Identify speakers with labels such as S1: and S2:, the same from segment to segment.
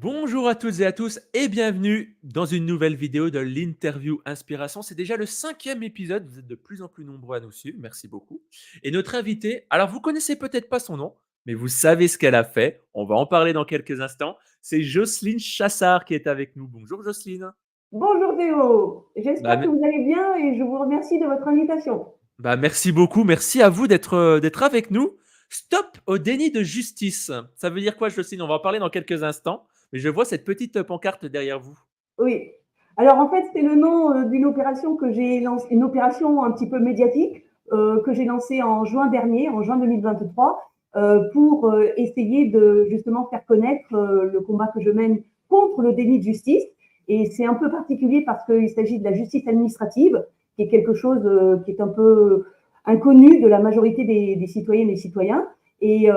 S1: Bonjour à toutes et à tous et bienvenue dans une nouvelle vidéo de l'interview inspiration. C'est déjà le 5e épisode, vous êtes de plus en plus nombreux à nous suivre, merci beaucoup. Et notre invitée, alors vous connaissez peut-être pas son nom, mais vous savez ce qu'elle a fait, on va en parler dans quelques instants. C'est Jocelyne Chassard qui est avec nous. Bonjour Jocelyne.
S2: Bonjour Théo,
S1: Bah,
S2: j'espère que vous allez bien et je vous remercie de votre invitation.
S1: merci beaucoup, merci à vous d'être avec nous. Stop au déni de justice. Ça veut dire quoi Jocelyne? On va en parler dans quelques instants, mais je vois cette petite pancarte derrière vous.
S2: Oui, alors en fait c'est le nom d'une opération que j'ai lancée, une opération un petit peu médiatique que j'ai lancée en juin dernier, en juin 2023, pour essayer de justement faire connaître le combat que je mène contre le déni de justice. Et c'est un peu particulier parce qu'il s'agit de la justice administrative, qui est quelque chose qui est un peu inconnu de la majorité des citoyennes et citoyens. Et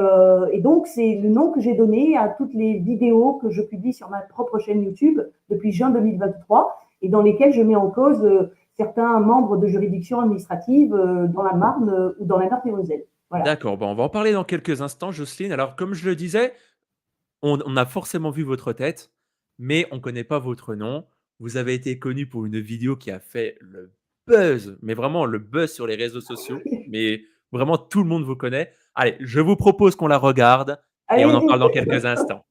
S2: donc, c'est le nom que j'ai donné à toutes les vidéos que je publie sur ma propre chaîne YouTube depuis juin 2023 et dans lesquelles je mets en cause certains membres de juridictions administratives dans la Marne ou dans la Meurthe-et-Moselle. Voilà.
S1: D'accord, bon, on va en parler dans quelques instants, Jocelyne. Alors, comme je le disais, on a forcément vu votre tête, mais on ne connaît pas votre nom. Vous avez été connu pour une vidéo qui a fait le buzz, mais vraiment le buzz sur les réseaux sociaux. Mais vraiment, tout le monde vous connaît. Allez, je vous propose qu'on la regarde et on en
S2: Allez-y.
S1: parle dans quelques instants.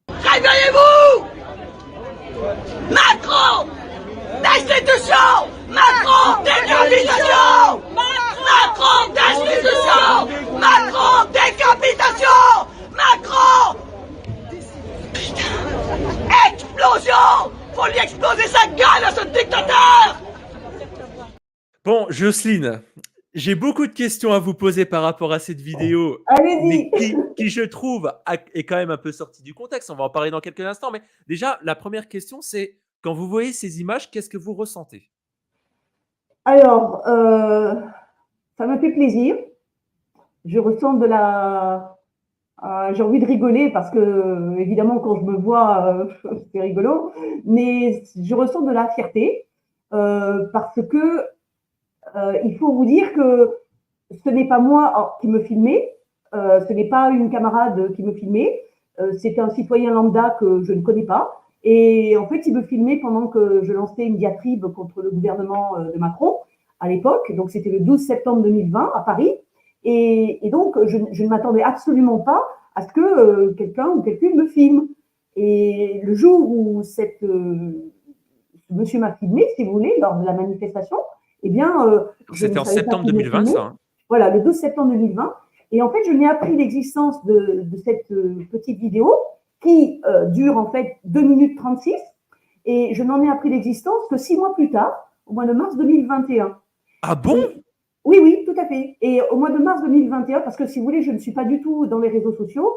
S3: Réveillez-vous! Macron! Destitution! Macron! Décapitation! Macron! Destitution! Macron! Décapitation! Macron! Putain! Explosion! Faut lui exploser sa gueule à ce dictateur!
S1: Bon, Jocelyne, j'ai beaucoup de questions à vous poser par rapport à cette vidéo, mais
S2: Allez-y.
S1: qui je trouve, est quand même un peu sortie du contexte. On va en parler dans quelques instants. Mais déjà, la première question, c'est quand vous voyez ces images, qu'est-ce que vous ressentez?
S2: Alors, ça me fait plaisir. Je ressens de la... j'ai envie de rigoler parce que, évidemment, quand je me vois, c'est rigolo. Mais je ressens de la fierté parce que il faut vous dire que ce n'est pas moi qui me filmait, ce n'est pas une camarade qui me filmait, c'est un citoyen lambda que je ne connais pas. Et en fait, il me filmait pendant que je lançais une diatribe contre le gouvernement de Macron à l'époque. Donc, c'était le 12 septembre 2020 à Paris. Et donc, je ne m'attendais absolument pas à ce que quelqu'un ou quelqu'une me filme. Et le jour où ce monsieur m'a filmé, si vous voulez, lors de la manifestation, eh bien, je
S1: C'était
S2: ne
S1: en
S2: savais pas
S1: septembre
S2: qui me
S1: 2020,
S2: filmait.
S1: ça, hein?
S2: Voilà, le 12 septembre 2020. Et en fait, je n'ai appris l'existence de cette petite vidéo qui dure en fait 2 minutes 36. Et je n'en ai appris l'existence que 6 mois plus tard, au mois de mars 2021.
S1: Ah bon?
S2: Et oui, oui, tout à fait. Et au mois de mars 2021, parce que si vous voulez, je ne suis pas du tout dans les réseaux sociaux.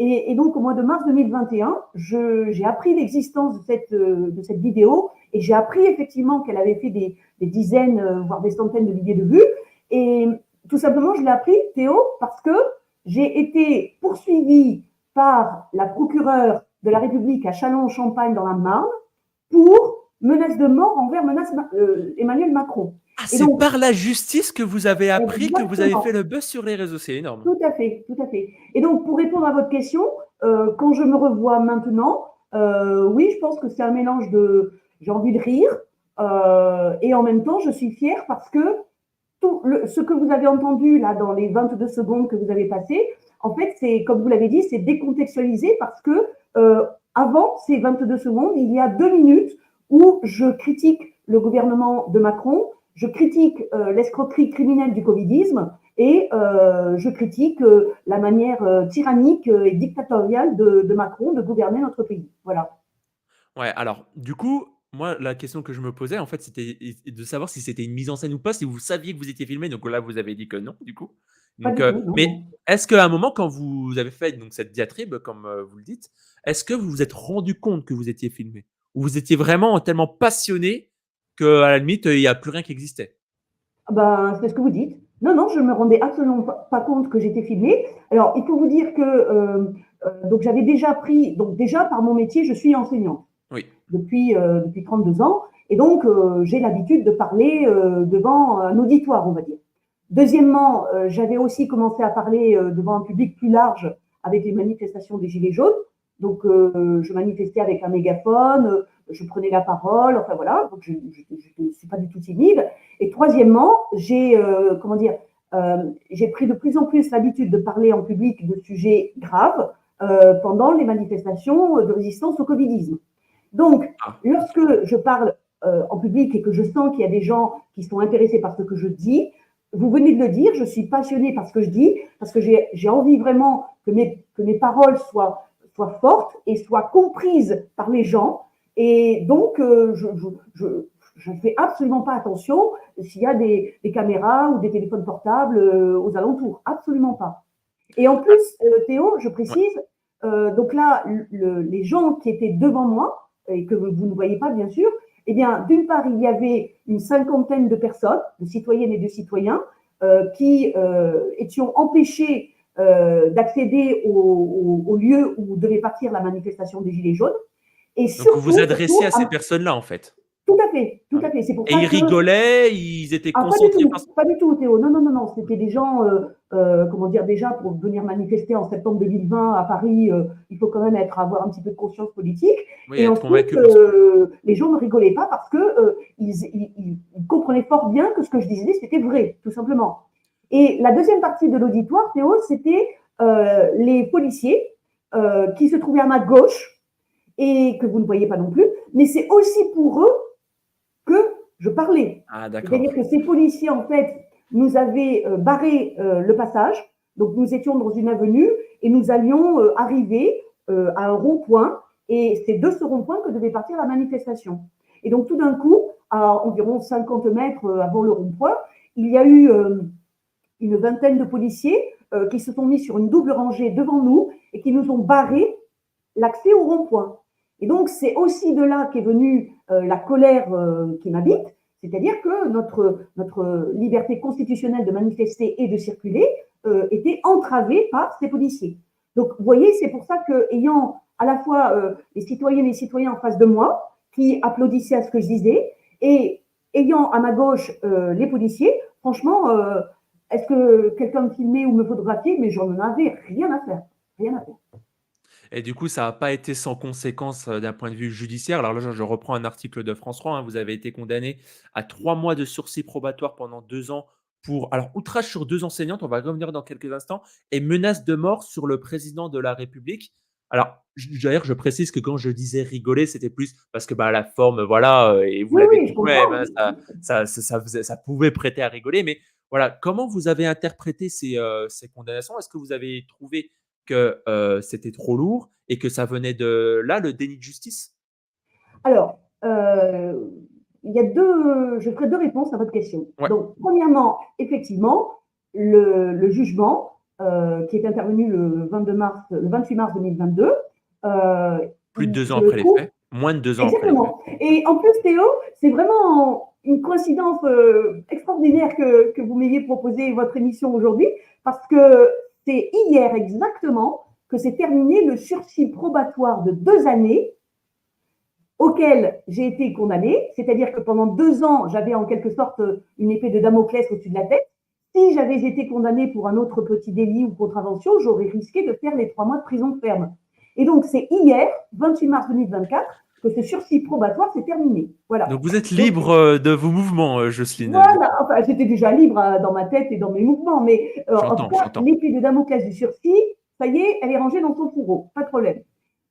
S2: Et donc, au mois de mars 2021, j'ai appris l'existence de cette vidéo et j'ai appris effectivement qu'elle avait fait des dizaines, voire des centaines de milliers de vues. Et tout simplement, je l'ai appris, Théo, parce que j'ai été poursuivie par la procureure de la République à Châlons-en-Champagne dans la Marne pour menace de mort envers Emmanuel Macron.
S1: Ah,
S2: Et
S1: c'est
S2: donc,
S1: par la justice que vous avez appris que vous avez fait
S2: exactement,
S1: le buzz sur les réseaux. C'est énorme.
S2: tout à fait, tout à fait. Et donc, pour répondre à votre question, quand je me revois maintenant, oui, je pense que c'est un mélange de j'ai envie de rire et en même temps, je suis fière parce que ce que vous avez entendu là dans les 22 secondes que vous avez passées, en fait, c'est comme vous l'avez dit, c'est décontextualisé parce que avant ces 22 secondes, il y a 2 minutes où je critique le gouvernement de Macron, je critique l'escroquerie criminelle du Covidisme et je critique la manière tyrannique et dictatoriale de Macron de gouverner notre pays. Voilà.
S1: Ouais, alors, du coup, moi, la question que je me posais, en fait, c'était de savoir si c'était une mise en scène ou pas, si vous saviez que vous étiez filmé. Donc là, vous avez dit que non, du coup.
S2: Pas
S1: Donc,
S2: du tout, non,
S1: mais
S2: non.
S1: est-ce qu'à un moment, quand vous avez fait donc, cette diatribe, comme vous le dites, est-ce que vous vous êtes rendu compte que vous étiez filmé? Ou vous étiez vraiment tellement passionné qu'à la limite, il n'y a plus rien qui existait?
S2: Ben, c'est ce que vous dites. Non, non, je ne me rendais absolument pas compte que j'étais filmée. Alors, il faut vous dire que donc j'avais déjà pris, donc déjà par mon métier, je suis enseignante
S1: Oui.
S2: depuis 32 ans. Et donc, j'ai l'habitude de parler devant un auditoire, on va dire. Deuxièmement, j'avais aussi commencé à parler devant un public plus large avec les manifestations des Gilets jaunes. Donc, je manifestais avec un mégaphone, je prenais la parole, enfin voilà, donc je ne suis pas du tout timide. Et troisièmement, j'ai pris de plus en plus l'habitude de parler en public de sujets graves pendant les manifestations de résistance au covidisme. Donc, lorsque je parle en public et que je sens qu'il y a des gens qui sont intéressés par ce que je dis, vous venez de le dire, je suis passionnée par ce que je dis, parce que j'ai envie vraiment que mes paroles soient fortes et soient comprises par les gens. Et donc, je ne fais absolument pas attention s'il y a des caméras ou des téléphones portables aux alentours. Absolument pas. Et en plus, Théo, je précise, donc là, les gens qui étaient devant moi, et que vous ne voyez pas bien sûr, eh bien, d'une part, il y avait une cinquantaine de personnes, de citoyennes et de citoyens, qui étions empêchés d'accéder au lieu où devait partir la manifestation des Gilets jaunes. Et
S1: Donc,
S2: surtout,
S1: vous vous adressiez à ces personnes-là, en fait.
S2: Tout à fait, tout à fait. C'est pour
S1: Et
S2: ça
S1: ils rigolaient, ils étaient concentrés par...
S2: pas du tout, Théo. Non, non, non, non. C'était des gens, comment dire, déjà pour venir manifester en septembre 2020 à Paris, il faut quand même avoir un petit peu de conscience politique.
S1: Oui,
S2: et
S1: être
S2: ensuite,
S1: convaincu.
S2: les gens ne rigolaient pas parce que ils comprenaient fort bien que ce que je disais, c'était vrai, tout simplement. Et la deuxième partie de l'auditoire, Théo, c'était les policiers qui se trouvaient à ma gauche et que vous ne voyez pas non plus. Mais c'est aussi pour eux que je parlais. C'est-à-dire que ces policiers, en fait, nous avaient barré le passage. Donc, nous étions dans une avenue et nous allions arriver à un rond-point. Et c'est de ce rond-point que devait partir la manifestation. Et donc, tout d'un coup, à environ 50 mètres avant le rond-point, il y a eu une vingtaine de policiers qui se sont mis sur une double rangée devant nous et qui nous ont barré l'accès au rond-point. Et donc, c'est aussi de là qu'est venue la colère qui m'habite, c'est-à-dire que notre liberté constitutionnelle de manifester et de circuler était entravée par ces policiers. Donc, vous voyez, c'est pour ça qu'ayant à la fois les citoyennes et les citoyens en face de moi, qui applaudissaient à ce que je disais, et ayant à ma gauche les policiers, franchement, est-ce que quelqu'un me filmait ou me photographiait? Mais j'en avais rien à faire. Rien à faire.
S1: Et du coup, ça n'a pas été sans conséquence d'un point de vue judiciaire. Alors là, je reprends un article de France 3. Vous avez été condamné à 3 mois de sursis probatoire pendant 2 ans pour outrage sur 2 enseignantes, on va revenir dans quelques instants, et menace de mort sur le président de la République. Alors, d'ailleurs, je précise que quand je disais rigoler, c'était plus parce que la forme, voilà, et vous l'avez dit vous-même, ça pouvait prêter à rigoler. Mais voilà, comment vous avez interprété ces condamnations? Est-ce que vous avez trouvé que c'était trop lourd et que ça venait de là, le déni de justice?
S2: Alors, il y a je ferai deux réponses à votre question.
S1: Ouais.
S2: Donc, premièrement, effectivement, le jugement qui est intervenu le 28 mars 2022.
S1: Plus de 2 ans après les faits, moins de 2 ans après les faits.
S2: Exactement. Et en plus, Théo, c'est vraiment une coïncidence extraordinaire que vous m'ayez proposé votre émission aujourd'hui, parce que c'est hier exactement que s'est terminé le sursis probatoire de 2 années auquel j'ai été condamnée, c'est-à-dire que pendant 2 ans, j'avais en quelque sorte une épée de Damoclès au-dessus de la tête. Si j'avais été condamnée pour un autre petit délit ou contravention, j'aurais risqué de faire les 3 mois de prison ferme. Et donc, c'est hier, 28 mars 2024, que ce sursis probatoire s'est terminé. Voilà.
S1: Donc, vous êtes libre de vos mouvements, Jocelyne.
S2: Voilà, enfin, j'étais déjà libre dans ma tête et dans mes mouvements, mais en tout cas, l'épée de Damoclès du sursis, ça y est, elle est rangée dans son fourreau, pas de problème.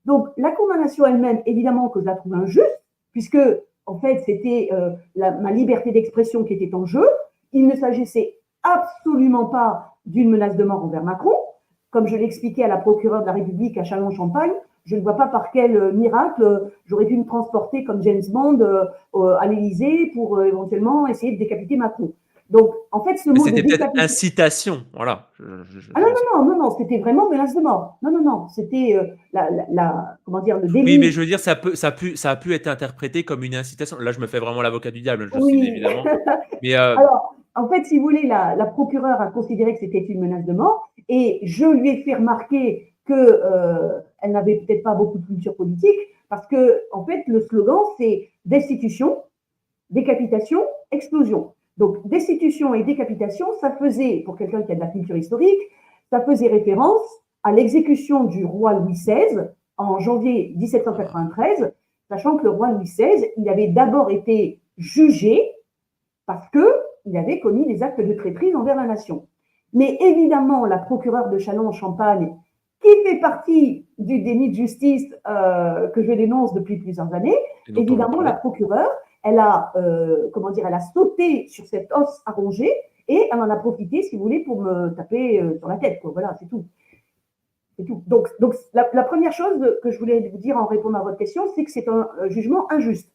S2: Donc, la condamnation elle-même, évidemment que je la trouve injuste, puisque, en fait, c'était ma liberté d'expression qui était en jeu. Il ne s'agissait absolument pas d'une menace de mort envers Macron. Comme je l'expliquais à la procureure de la République à Châlons-en-Champagne, je ne vois pas par quel miracle j'aurais dû me transporter comme James Bond à l'Élysée pour éventuellement essayer de décapiter Macron. Donc, en fait, ce mot
S1: c'était peut-être incitation, voilà.
S2: Non, c'était vraiment menace de mort. Non, c'était comment dire, le délit.
S1: Oui, mais je veux dire, ça a pu être interprété comme une incitation. Là, je me fais vraiment l'avocat du diable,
S2: oui.
S1: évidemment. Mais
S2: alors, en fait, si vous voulez, la procureure a considéré que c'était une menace de mort, et je lui ai fait remarquer qu'elle n'avait peut-être pas beaucoup de culture politique, parce que, en fait, le slogan, c'est destitution, décapitation, explosion. Donc, destitution et décapitation, ça faisait, pour quelqu'un qui a de la culture historique, ça faisait référence à l'exécution du roi Louis XVI en janvier 1793, sachant que le roi Louis XVI, il avait d'abord été jugé parce qu'il avait commis des actes de traîtrise envers la nation. Mais évidemment, la procureure de Châlons-en-Champagne, qui fait partie du déni de justice que je dénonce depuis plusieurs années, évidemment, la procureure, elle a sauté sur cette os à ronger et elle en a profité, si vous voulez, pour me taper sur la tête, quoi. Voilà, c'est tout. C'est tout. Donc la première chose que je voulais vous dire en répondant à votre question, c'est que c'est un jugement injuste.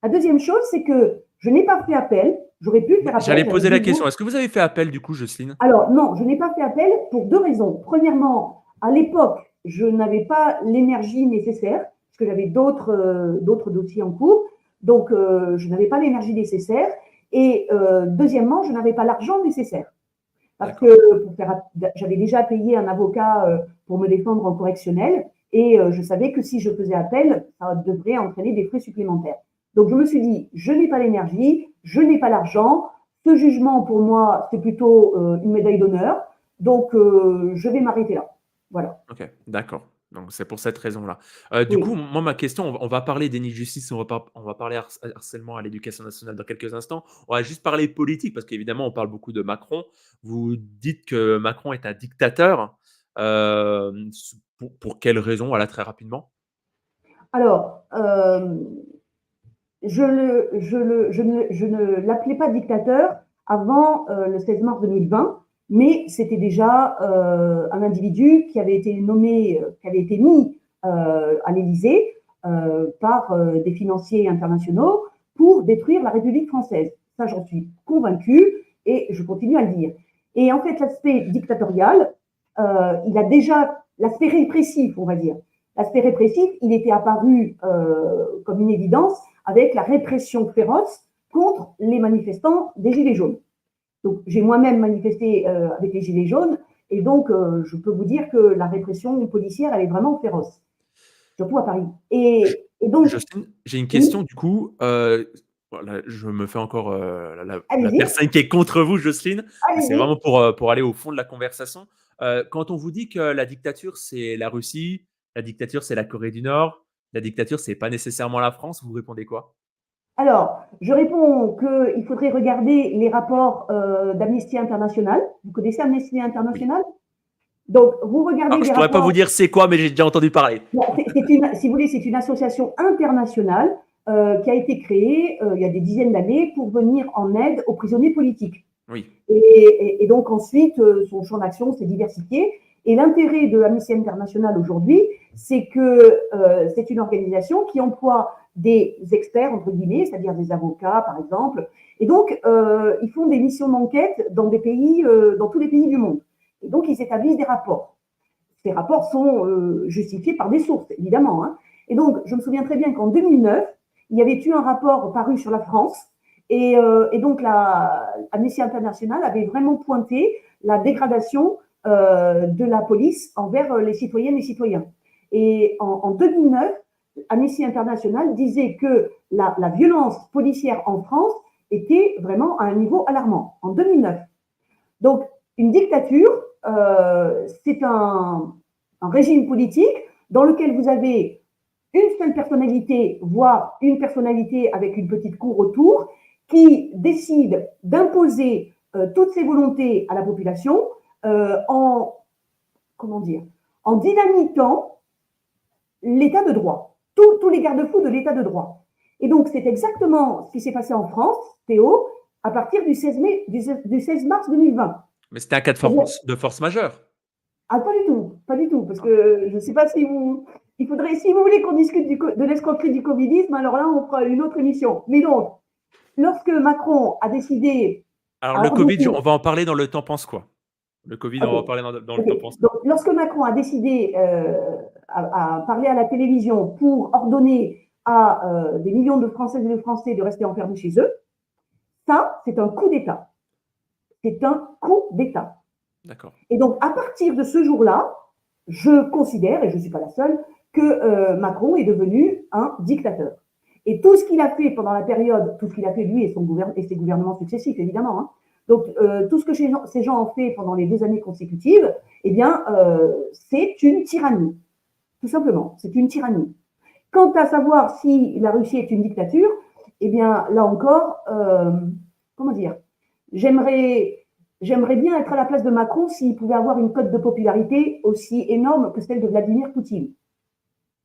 S2: La deuxième chose, c'est que je n'ai pas fait appel. J'aurais pu faire appel.
S1: J'allais poser la question. Est-ce que vous avez fait appel du coup, Jocelyne?
S2: Alors non, je n'ai pas fait appel pour deux raisons. Premièrement, à l'époque, je n'avais pas l'énergie nécessaire parce que j'avais d'autres dossiers en cours. Donc, je n'avais pas l'énergie nécessaire. Et deuxièmement, je n'avais pas l'argent nécessaire. Parce que j'avais déjà payé un avocat pour me défendre en correctionnel. Et je savais que si je faisais appel, ça devrait entraîner des frais supplémentaires. Donc, je me suis dit, je n'ai pas l'énergie, je n'ai pas l'argent. Ce jugement, pour moi, c'est plutôt une médaille d'honneur. Donc, je vais m'arrêter là. Voilà.
S1: Ok, d'accord. Donc, c'est pour cette raison-là. Du coup, moi, ma question, on va parler déni de justice, on va parler harcèlement à l'éducation nationale dans quelques instants. On va juste parler politique, parce qu'évidemment, on parle beaucoup de Macron. Vous dites que Macron est un dictateur. Pour quelle raison? Voilà, très rapidement.
S2: Alors, je ne l'appelais pas dictateur avant le 16 mars 2020, mais c'était déjà un individu qui avait été nommé, qui avait été mis à l'Élysée par des financiers internationaux pour détruire la République française. Ça, j'en suis convaincue et je continue à le dire. Et en fait, l'aspect dictatorial, il a déjà l'aspect répressif, on va dire. L'aspect répressif, il était apparu comme une évidence avec la répression féroce contre les manifestants des Gilets jaunes. Donc, j'ai moi-même manifesté avec les Gilets jaunes et donc je peux vous dire que la répression policière, elle est vraiment féroce, surtout à Paris. Et donc,
S1: Justine, j'ai une question du coup. Voilà, je me fais encore la personne qui est contre vous, Jocelyne. C'est vraiment pour aller au fond de la conversation. Quand on vous dit que la dictature, c'est la Russie, la dictature, c'est la Corée du Nord, la dictature, c'est pas nécessairement la France, vous répondez quoi?
S2: Alors, je réponds qu'il faudrait regarder les rapports d'Amnesty International. Vous connaissez Amnesty International? Oui. Donc, vous regardez
S1: je ne pourrais pas vous dire c'est quoi, mais j'ai déjà entendu parler.
S2: Si vous voulez, c'est une association internationale qui a été créée il y a des dizaines d'années pour venir en aide aux prisonniers politiques.
S1: Oui.
S2: Et donc ensuite, son champ d'action s'est diversifié. Et l'intérêt de Amnesty International aujourd'hui, c'est que c'est une organisation qui emploie des experts, entre guillemets, c'est-à-dire des avocats, par exemple. Et donc, ils font des missions d'enquête dans des pays, dans tous les pays du monde. Et donc, ils établissent des rapports. Ces rapports sont justifiés par des sources, évidemment. Hein. Et donc, je me souviens très bien qu'en 2009, il y avait eu un rapport paru sur la France. Et donc, Amnesty International avait vraiment pointé la dégradation de la police envers les citoyennes et citoyens. Et en 2009, Amnesty International disait que la violence policière en France était vraiment à un niveau alarmant, en 2009. Donc, une dictature, c'est un régime politique dans lequel vous avez une seule personnalité, voire une personnalité avec une petite cour autour, qui décide d'imposer toutes ses volontés à la population en dynamitant l'état de droit, tous les garde-fous de l'état de droit. Et donc, c'est exactement ce qui s'est passé en France, Théo, à partir du 16 mars 2020.
S1: Mais c'était un cas de force majeure.
S2: Ah, pas du tout, parce que je ne sais pas si vous voulez qu'on discute de l'escroquerie du covidisme, alors là, on fera une autre émission. Mais donc, lorsque Macron a décidé…
S1: Alors, le Covid, on va en parler dans le temps pense quoi? Le Covid, on va en parler dans le temps pense quoi?
S2: Donc, lorsque Macron a décidé à parler à la télévision pour ordonner à des millions de Françaises et de Français de rester enfermés chez eux, ça, c'est un coup d'État. C'est un coup d'État.
S1: D'accord.
S2: Et donc, à partir de ce jour-là, je considère, et je ne suis pas la seule, que Macron est devenu un dictateur. Et tout ce qu'il a fait pendant la période, tout ce qu'il a fait lui et ses gouvernements successifs, évidemment, hein, donc tout ce que ces gens ont fait pendant les 2 années consécutives, eh bien, c'est une tyrannie. tout simplement. C'est une tyrannie. Quant à savoir si la Russie est une dictature, eh bien, là encore, comment dire, j'aimerais bien être à la place de Macron s'il pouvait avoir une cote de popularité aussi énorme que celle de Vladimir Poutine.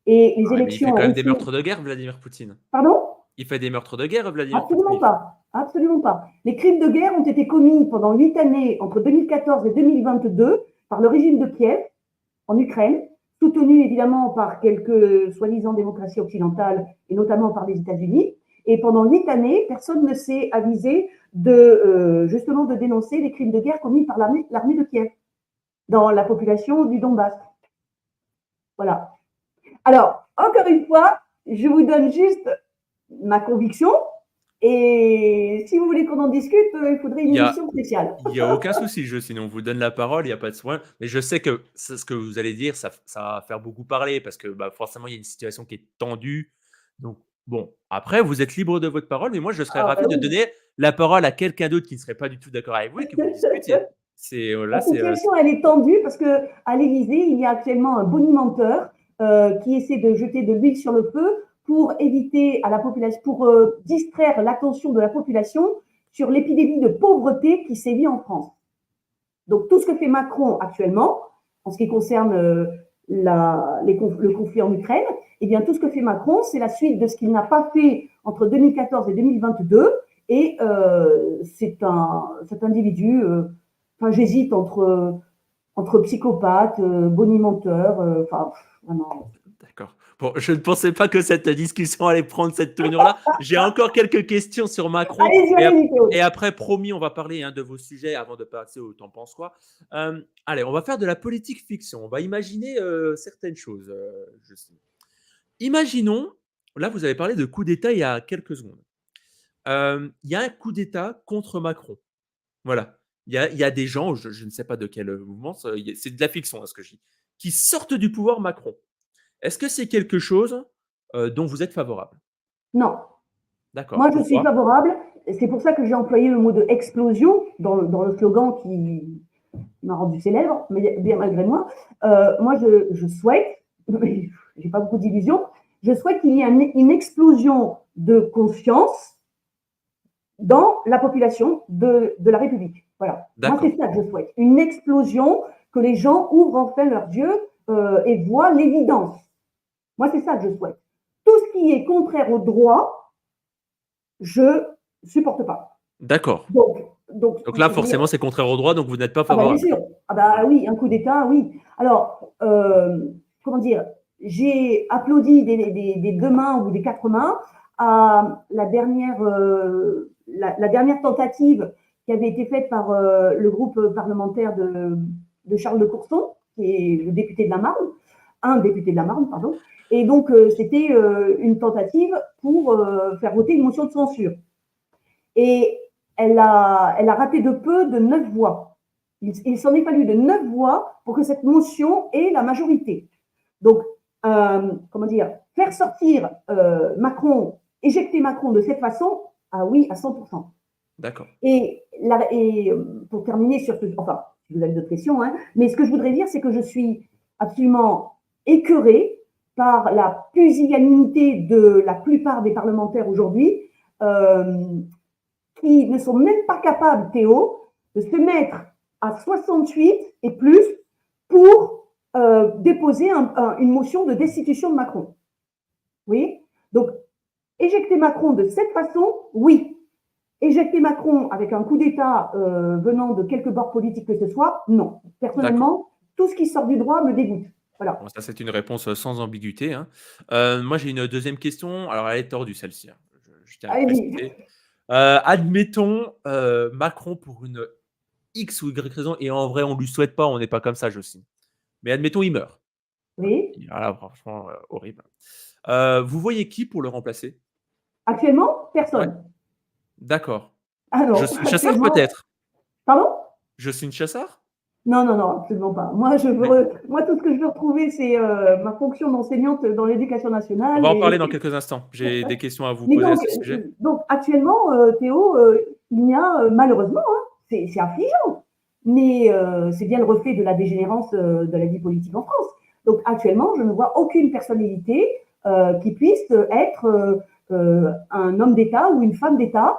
S2: Et les
S1: Mais il
S2: élections
S1: fait
S2: en
S1: quand même des
S2: Russie…
S1: meurtres de guerre, Vladimir Poutine.
S2: Pardon?
S1: Il fait des meurtres de guerre, Vladimir
S2: Absolument
S1: Poutine.
S2: pas. Absolument pas. Les crimes de guerre ont été commis pendant 8 années, entre 2014 et 2022, par le régime de Kiev, en Ukraine, soutenu évidemment par quelques soi-disant démocraties occidentales, et notamment par les États-Unis. Et pendant 8 années, personne ne s'est avisé justement de dénoncer les crimes de guerre commis par l'armée de Kiev dans la population du Donbass. Voilà. Alors, encore une fois, je vous donne juste ma conviction. Et si vous voulez qu'on en discute, il faudrait une émission spéciale.
S1: Il n'y a aucun souci, sinon on vous donne la parole, il n'y a pas de soin. Mais je sais que ce que vous allez dire, ça va faire beaucoup parler parce que forcément, il y a une situation qui est tendue. Donc, bon, après, vous êtes libre de votre parole, mais moi, je serais ravi de donner la parole à quelqu'un d'autre qui ne serait pas du tout d'accord avec vous et que vous discutiez.
S2: La situation, elle est tendue parce qu'à l'Élysée, il y a actuellement un bonimenteur qui essaie de jeter de l'huile sur le feu pour éviter à la population, pour distraire l'attention de la population sur l'épidémie de pauvreté qui sévit en France. Donc, tout ce que fait Macron actuellement, en ce qui concerne le conflit en Ukraine, eh bien, tout ce que fait Macron, c'est la suite de ce qu'il n'a pas fait entre 2014 et 2022. Et cet individu, j'hésite entre psychopathe, bonimenteur, vraiment.
S1: D'accord. Bon, je ne pensais pas que cette discussion allait prendre cette tournure-là. J'ai encore quelques questions sur Macron. Et après, promis, on va parler de vos sujets avant de passer au T'en penses quoi. Allez, on va faire de la politique fiction. On va imaginer certaines choses. Imaginons, là, vous avez parlé de coup d'État il y a quelques secondes. Il y a un coup d'État contre Macron. Voilà. Il y a des gens, je ne sais pas de quel mouvement, c'est de la fiction, ce que je dis, qui sortent du pouvoir Macron. Est-ce que c'est quelque chose dont vous êtes favorable?
S2: Non.
S1: D'accord.
S2: Moi, je suis favorable. C'est pour ça que j'ai employé le mot de explosion dans le slogan qui m'a rendu célèbre, mais bien malgré moi. Moi, je souhaite, mais j'ai pas beaucoup d'illusions, je souhaite qu'il y ait une explosion de conscience dans la population de la République. Voilà. Moi, c'est ça que je souhaite. Une explosion, que les gens ouvrent enfin leurs yeux et voient l'évidence. Moi, c'est ça que je souhaite. Tout ce qui est contraire au droit, je ne supporte pas.
S1: D'accord.
S2: Donc
S1: là, forcément, c'est contraire au droit, donc vous n'êtes pas favorable.
S2: Bien sûr. Oui, un coup d'État, oui. Alors, comment dire, j'ai applaudi des 2 mains ou des 4 mains à la dernière tentative qui avait été faite par le groupe parlementaire de Charles de Courson, qui est le député de la Marne, un député de la Marne, pardon. Et donc, c'était une tentative pour faire voter une motion de censure. Et elle a raté de peu de 9 voix. Il s'en est fallu de 9 voix pour que cette motion ait la majorité. Donc, comment dire, faire sortir Macron, éjecter Macron de cette façon, ah oui, à 100%.
S1: D'accord.
S2: Et pour terminer sur enfin, si vous avez d'autres questions, mais ce que je voudrais dire, c'est que je suis absolument écœurée par la pusillanimité de la plupart des parlementaires aujourd'hui, qui ne sont même pas capables, Théo, de se mettre à 68 et plus pour déposer une motion de destitution de Macron. Oui. Donc, éjecter Macron de cette façon, oui. Éjecter Macron avec un coup d'État venant de quelque bord politique que ce soit, non. Personnellement, tout ce qui sort du droit me dégoûte. Voilà.
S1: Bon, ça, c'est une réponse sans ambiguïté. Moi, j'ai une deuxième question. Alors, elle est tordue, celle-ci. Je tiens à préciser. Admettons Macron pour une X ou Y raison, et en vrai, on ne lui souhaite pas, on n'est pas comme ça, Jocelyne. Mais admettons, il meurt.
S2: Oui.
S1: Voilà, franchement, horrible. Vous voyez qui pour le remplacer?
S2: Actuellement, personne.
S1: Ouais. D'accord.
S2: Alors,
S1: je suis une chasseur, peut-être?
S2: Pardon?
S1: Je suis une chasseur?
S2: Non, absolument pas. Moi, tout ce que je veux retrouver, c'est ma fonction d'enseignante dans l'éducation nationale.
S1: On va en parler dans quelques instants. J'ai des questions à vous poser à ce sujet.
S2: Donc, actuellement, Théo, il y a malheureusement, c'est affligeant, mais c'est bien le reflet de la dégénérance de la vie politique en France. Donc actuellement, je ne vois aucune personnalité qui puisse être un homme d'État ou une femme d'État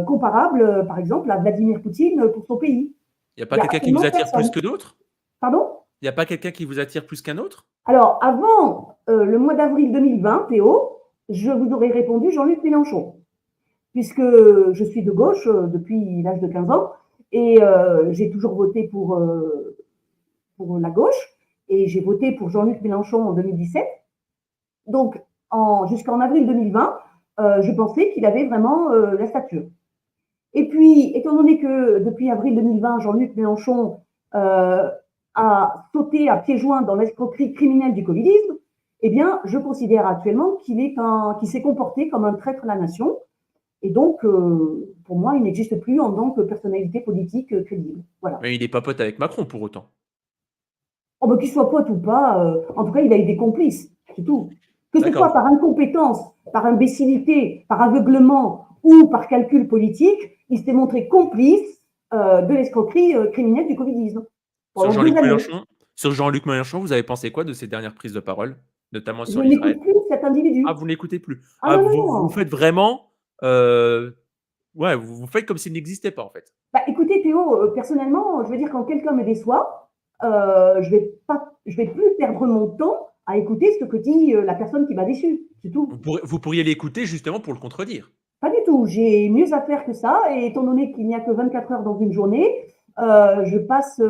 S2: comparable, par exemple, à Vladimir Poutine pour son pays.
S1: Il n'y a pas
S2: Il y a
S1: quelqu'un qui vous
S2: absolument
S1: attire plus
S2: personne.
S1: que d'autres?
S2: Pardon?
S1: Il n'y a pas quelqu'un qui vous attire plus qu'un autre?
S2: Alors, avant le mois d'avril 2020, Théo, je vous aurais répondu Jean-Luc Mélenchon, puisque je suis de gauche depuis l'âge de 15 ans et j'ai toujours voté pour la gauche et j'ai voté pour Jean-Luc Mélenchon en 2017. Donc, jusqu'en avril 2020, je pensais qu'il avait vraiment la stature. Et puis, étant donné que depuis avril 2020, Jean-Luc Mélenchon a sauté à pieds joints dans l'escroquerie criminelle du covidisme, eh bien, je considère actuellement qu'il s'est comporté comme un traître à la nation. Et donc, pour moi, il n'existe plus en tant que personnalité politique crédible. Voilà.
S1: Mais il n'est pas pote avec Macron pour autant.
S2: Oh, ben, qu'il soit pote ou pas, en tout cas, il a eu des complices, c'est tout. Que ce soit par incompétence, par imbécilité, par aveuglement ou par calcul politique, il s'est montré complice de l'escroquerie criminelle du covidisme.
S1: Sur Jean-Luc Mélenchon, vous avez pensé quoi de ses dernières prises de parole, notamment
S2: Je
S1: sur l'Israël?
S2: n'écoute plus cet individu.
S1: Ah, vous ne l'écoutez plus.
S2: Ah
S1: Ah,
S2: non,
S1: vous
S2: non.
S1: faites vraiment, ouais, vous faites comme s'il n'existait pas en fait.
S2: Bah, écoutez Théo, personnellement, je veux dire quand quelqu'un me déçoit, je vais plus perdre mon temps à écouter ce que dit la personne qui m'a déçu. C'est tout.
S1: Vous pourriez l'écouter justement pour le contredire.
S2: Pas du tout. J'ai mieux à faire que ça. Et étant donné qu'il n'y a que 24 heures dans une journée, je passe,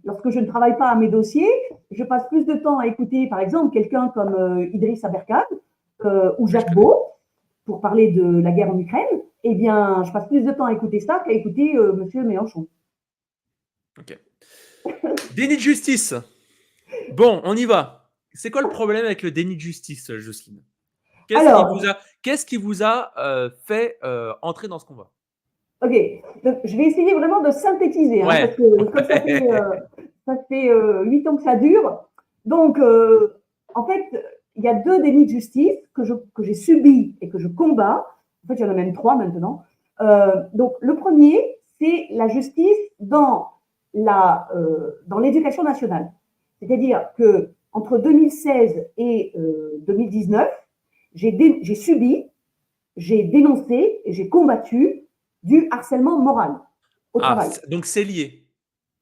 S2: lorsque je ne travaille pas à mes dossiers, je passe plus de temps à écouter, par exemple, quelqu'un comme Idriss Aberkan ou Jacques Beau, pour parler de la guerre en Ukraine. Eh bien, je passe plus de temps à écouter ça qu'à écouter Monsieur Mélenchon.
S1: Ok. Déni de justice. Bon, on y va. C'est quoi le problème avec le déni de justice, Jocelyne? Qu'est-ce qui vous a fait entrer dans ce combat?
S2: Ok, donc, je vais essayer vraiment de synthétiser, hein, parce que comme ça fait 8 ans que ça dure. Donc, en fait, il y a 2 dénis de justice que j'ai subis et que je combats. En fait, il y en a même 3 maintenant. Donc, le premier, c'est la justice dans l'éducation nationale. C'est-à-dire que entre 2016 et 2019, j'ai subi, j'ai dénoncé et j'ai combattu du harcèlement moral au travail.
S1: Donc c'est lié.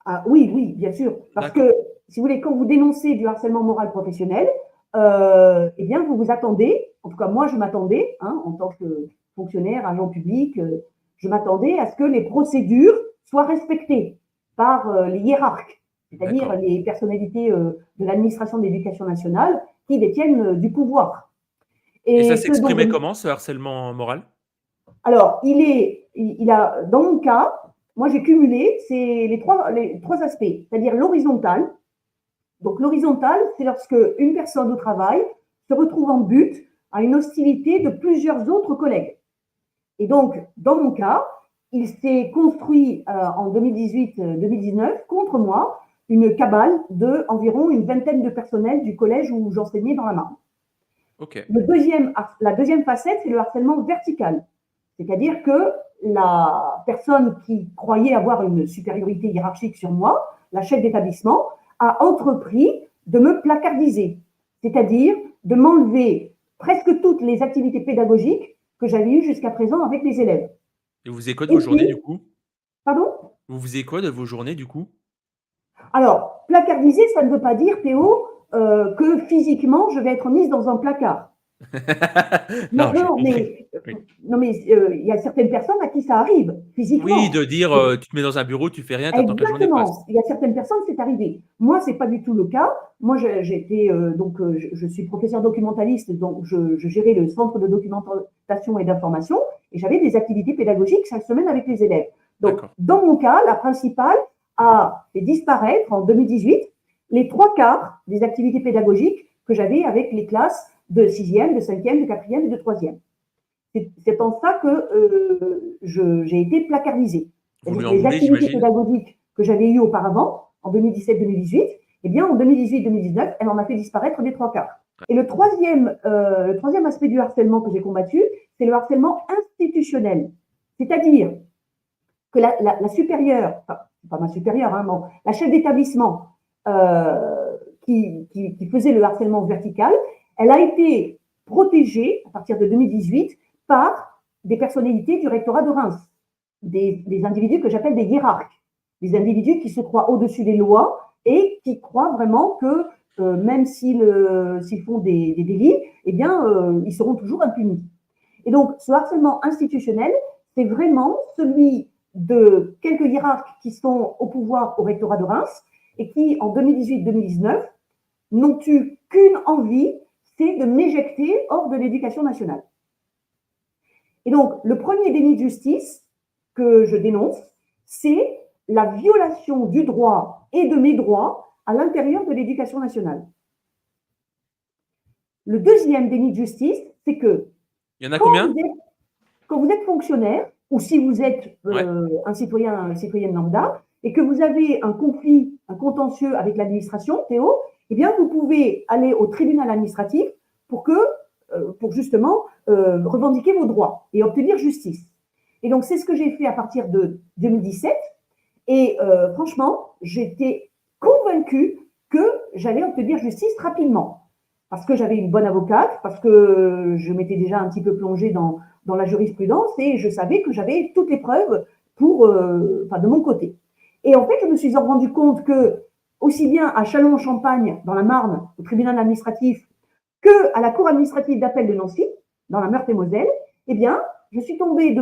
S2: Ah, oui, bien sûr. Parce que, si vous voulez, quand vous dénoncez du harcèlement moral professionnel, eh bien, vous vous attendez, en tout cas moi je m'attendais, hein, en tant que fonctionnaire, agent public, je m'attendais à ce que les procédures soient respectées par les hiérarques, c'est-à-dire les personnalités de l'administration de l'éducation nationale qui détiennent du pouvoir.
S1: Et ça s'exprimait comment, ce harcèlement moral?
S2: Alors, dans mon cas, moi j'ai cumulé les trois aspects, c'est-à-dire l'horizontal. Donc l'horizontal, c'est lorsque une personne au travail se retrouve en but à une hostilité de plusieurs autres collègues. Et donc, dans mon cas, il s'est construit en 2018-2019 contre moi une cabale d'environ une vingtaine de personnels du collège où j'enseignais dans la Marne.
S1: Okay.
S2: La deuxième facette, c'est le harcèlement vertical. C'est-à-dire que la personne qui croyait avoir une supériorité hiérarchique sur moi, la chef d'établissement, a entrepris de me placardiser, c'est-à-dire de m'enlever presque toutes les activités pédagogiques que j'avais eues jusqu'à présent avec les élèves.
S1: Et vous faisiez quoi de vos journées du coup?
S2: Pardon?
S1: Vous faisiez quoi de vos journées du coup?
S2: Alors, placardiser, ça ne veut pas dire, Théo, que physiquement, je vais être mise dans un placard. Non, mais il y a certaines personnes à qui ça arrive physiquement.
S1: Oui, de dire tu te mets dans un bureau, tu fais rien, t'attends que la journée passe.
S2: Exactement. Il y a certaines personnes, c'est arrivé. Moi, c'est pas du tout le cas. Moi, je suis professeur documentaliste, donc je gérais le centre de documentation et d'information, et j'avais des activités pédagogiques chaque semaine avec les élèves. Donc, dans mon cas, la principale a fait disparaître en 2018 les 3/4 des activités pédagogiques que j'avais avec les classes de 6e, de 5e, de 4e et de 3e. C'est en ça que j'ai été placardisée. Les activités pédagogiques que j'avais eues auparavant, en 2017-2018, eh bien, en 2018-2019, elle en a fait disparaître les 3/4. Et le troisième aspect du harcèlement que j'ai combattu, c'est le harcèlement institutionnel. C'est-à-dire que la supérieure, enfin, pas ma supérieure, hein, non, la chef d'établissement qui faisait le harcèlement vertical, elle a été protégée à partir de 2018 par des personnalités du rectorat de Reims, des individus que j'appelle des hiérarques, des individus qui se croient au-dessus des lois et qui croient vraiment que même s'ils font des délits, eh bien, ils seront toujours impunis. Et donc, ce harcèlement institutionnel, c'est vraiment celui de quelques hiérarques qui sont au pouvoir au rectorat de Reims et qui, en 2018-2019, n'ont eu qu'une envie, c'est de m'éjecter hors de l'éducation nationale. Et donc, le premier déni de justice que je dénonce, c'est la violation du droit et de mes droits à l'intérieur de l'éducation nationale. Le deuxième déni de justice, c'est que
S1: Il y en a combien?
S2: Quand vous êtes fonctionnaire, ou si vous êtes un citoyenne lambda, et que vous avez un conflit, un contentieux avec l'administration, Théo, eh bien, vous pouvez aller au tribunal administratif pour justement revendiquer vos droits et obtenir justice. Et donc, c'est ce que j'ai fait à partir de 2017. Et franchement, j'étais convaincue que j'allais obtenir justice rapidement. Parce que j'avais une bonne avocate, parce que je m'étais déjà un petit peu plongée dans la jurisprudence et je savais que j'avais toutes les preuves de mon côté. Et en fait, je me suis rendu compte que, aussi bien à Châlons-en-Champagne, dans la Marne, au tribunal administratif, qu'à la cour administrative d'appel de Nancy, dans la Meurthe-et-Moselle, eh bien, je suis tombée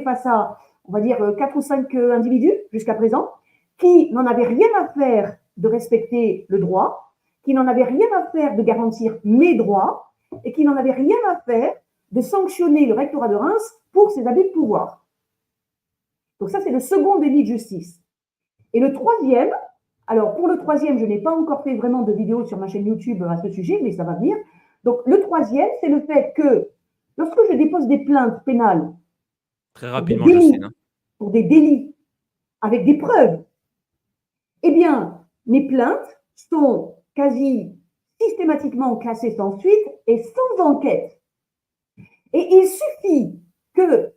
S2: face à, on va dire, 4 ou 5 individus jusqu'à présent, qui n'en avaient rien à faire de respecter le droit, qui n'en avaient rien à faire de garantir mes droits, et qui n'en avaient rien à faire de sanctionner le rectorat de Reims pour ses abus de pouvoir. Donc ça, c'est le second délit de justice. Et le troisième, alors pour le troisième, je n'ai pas encore fait vraiment de vidéo sur ma chaîne YouTube à ce sujet, mais ça va venir. Donc le troisième, c'est le fait que lorsque je dépose des plaintes pénales
S1: très rapidement, Jocelyne,
S2: pour des délits avec des preuves, eh bien, mes plaintes sont quasi systématiquement classées sans suite et sans enquête. Et il suffit que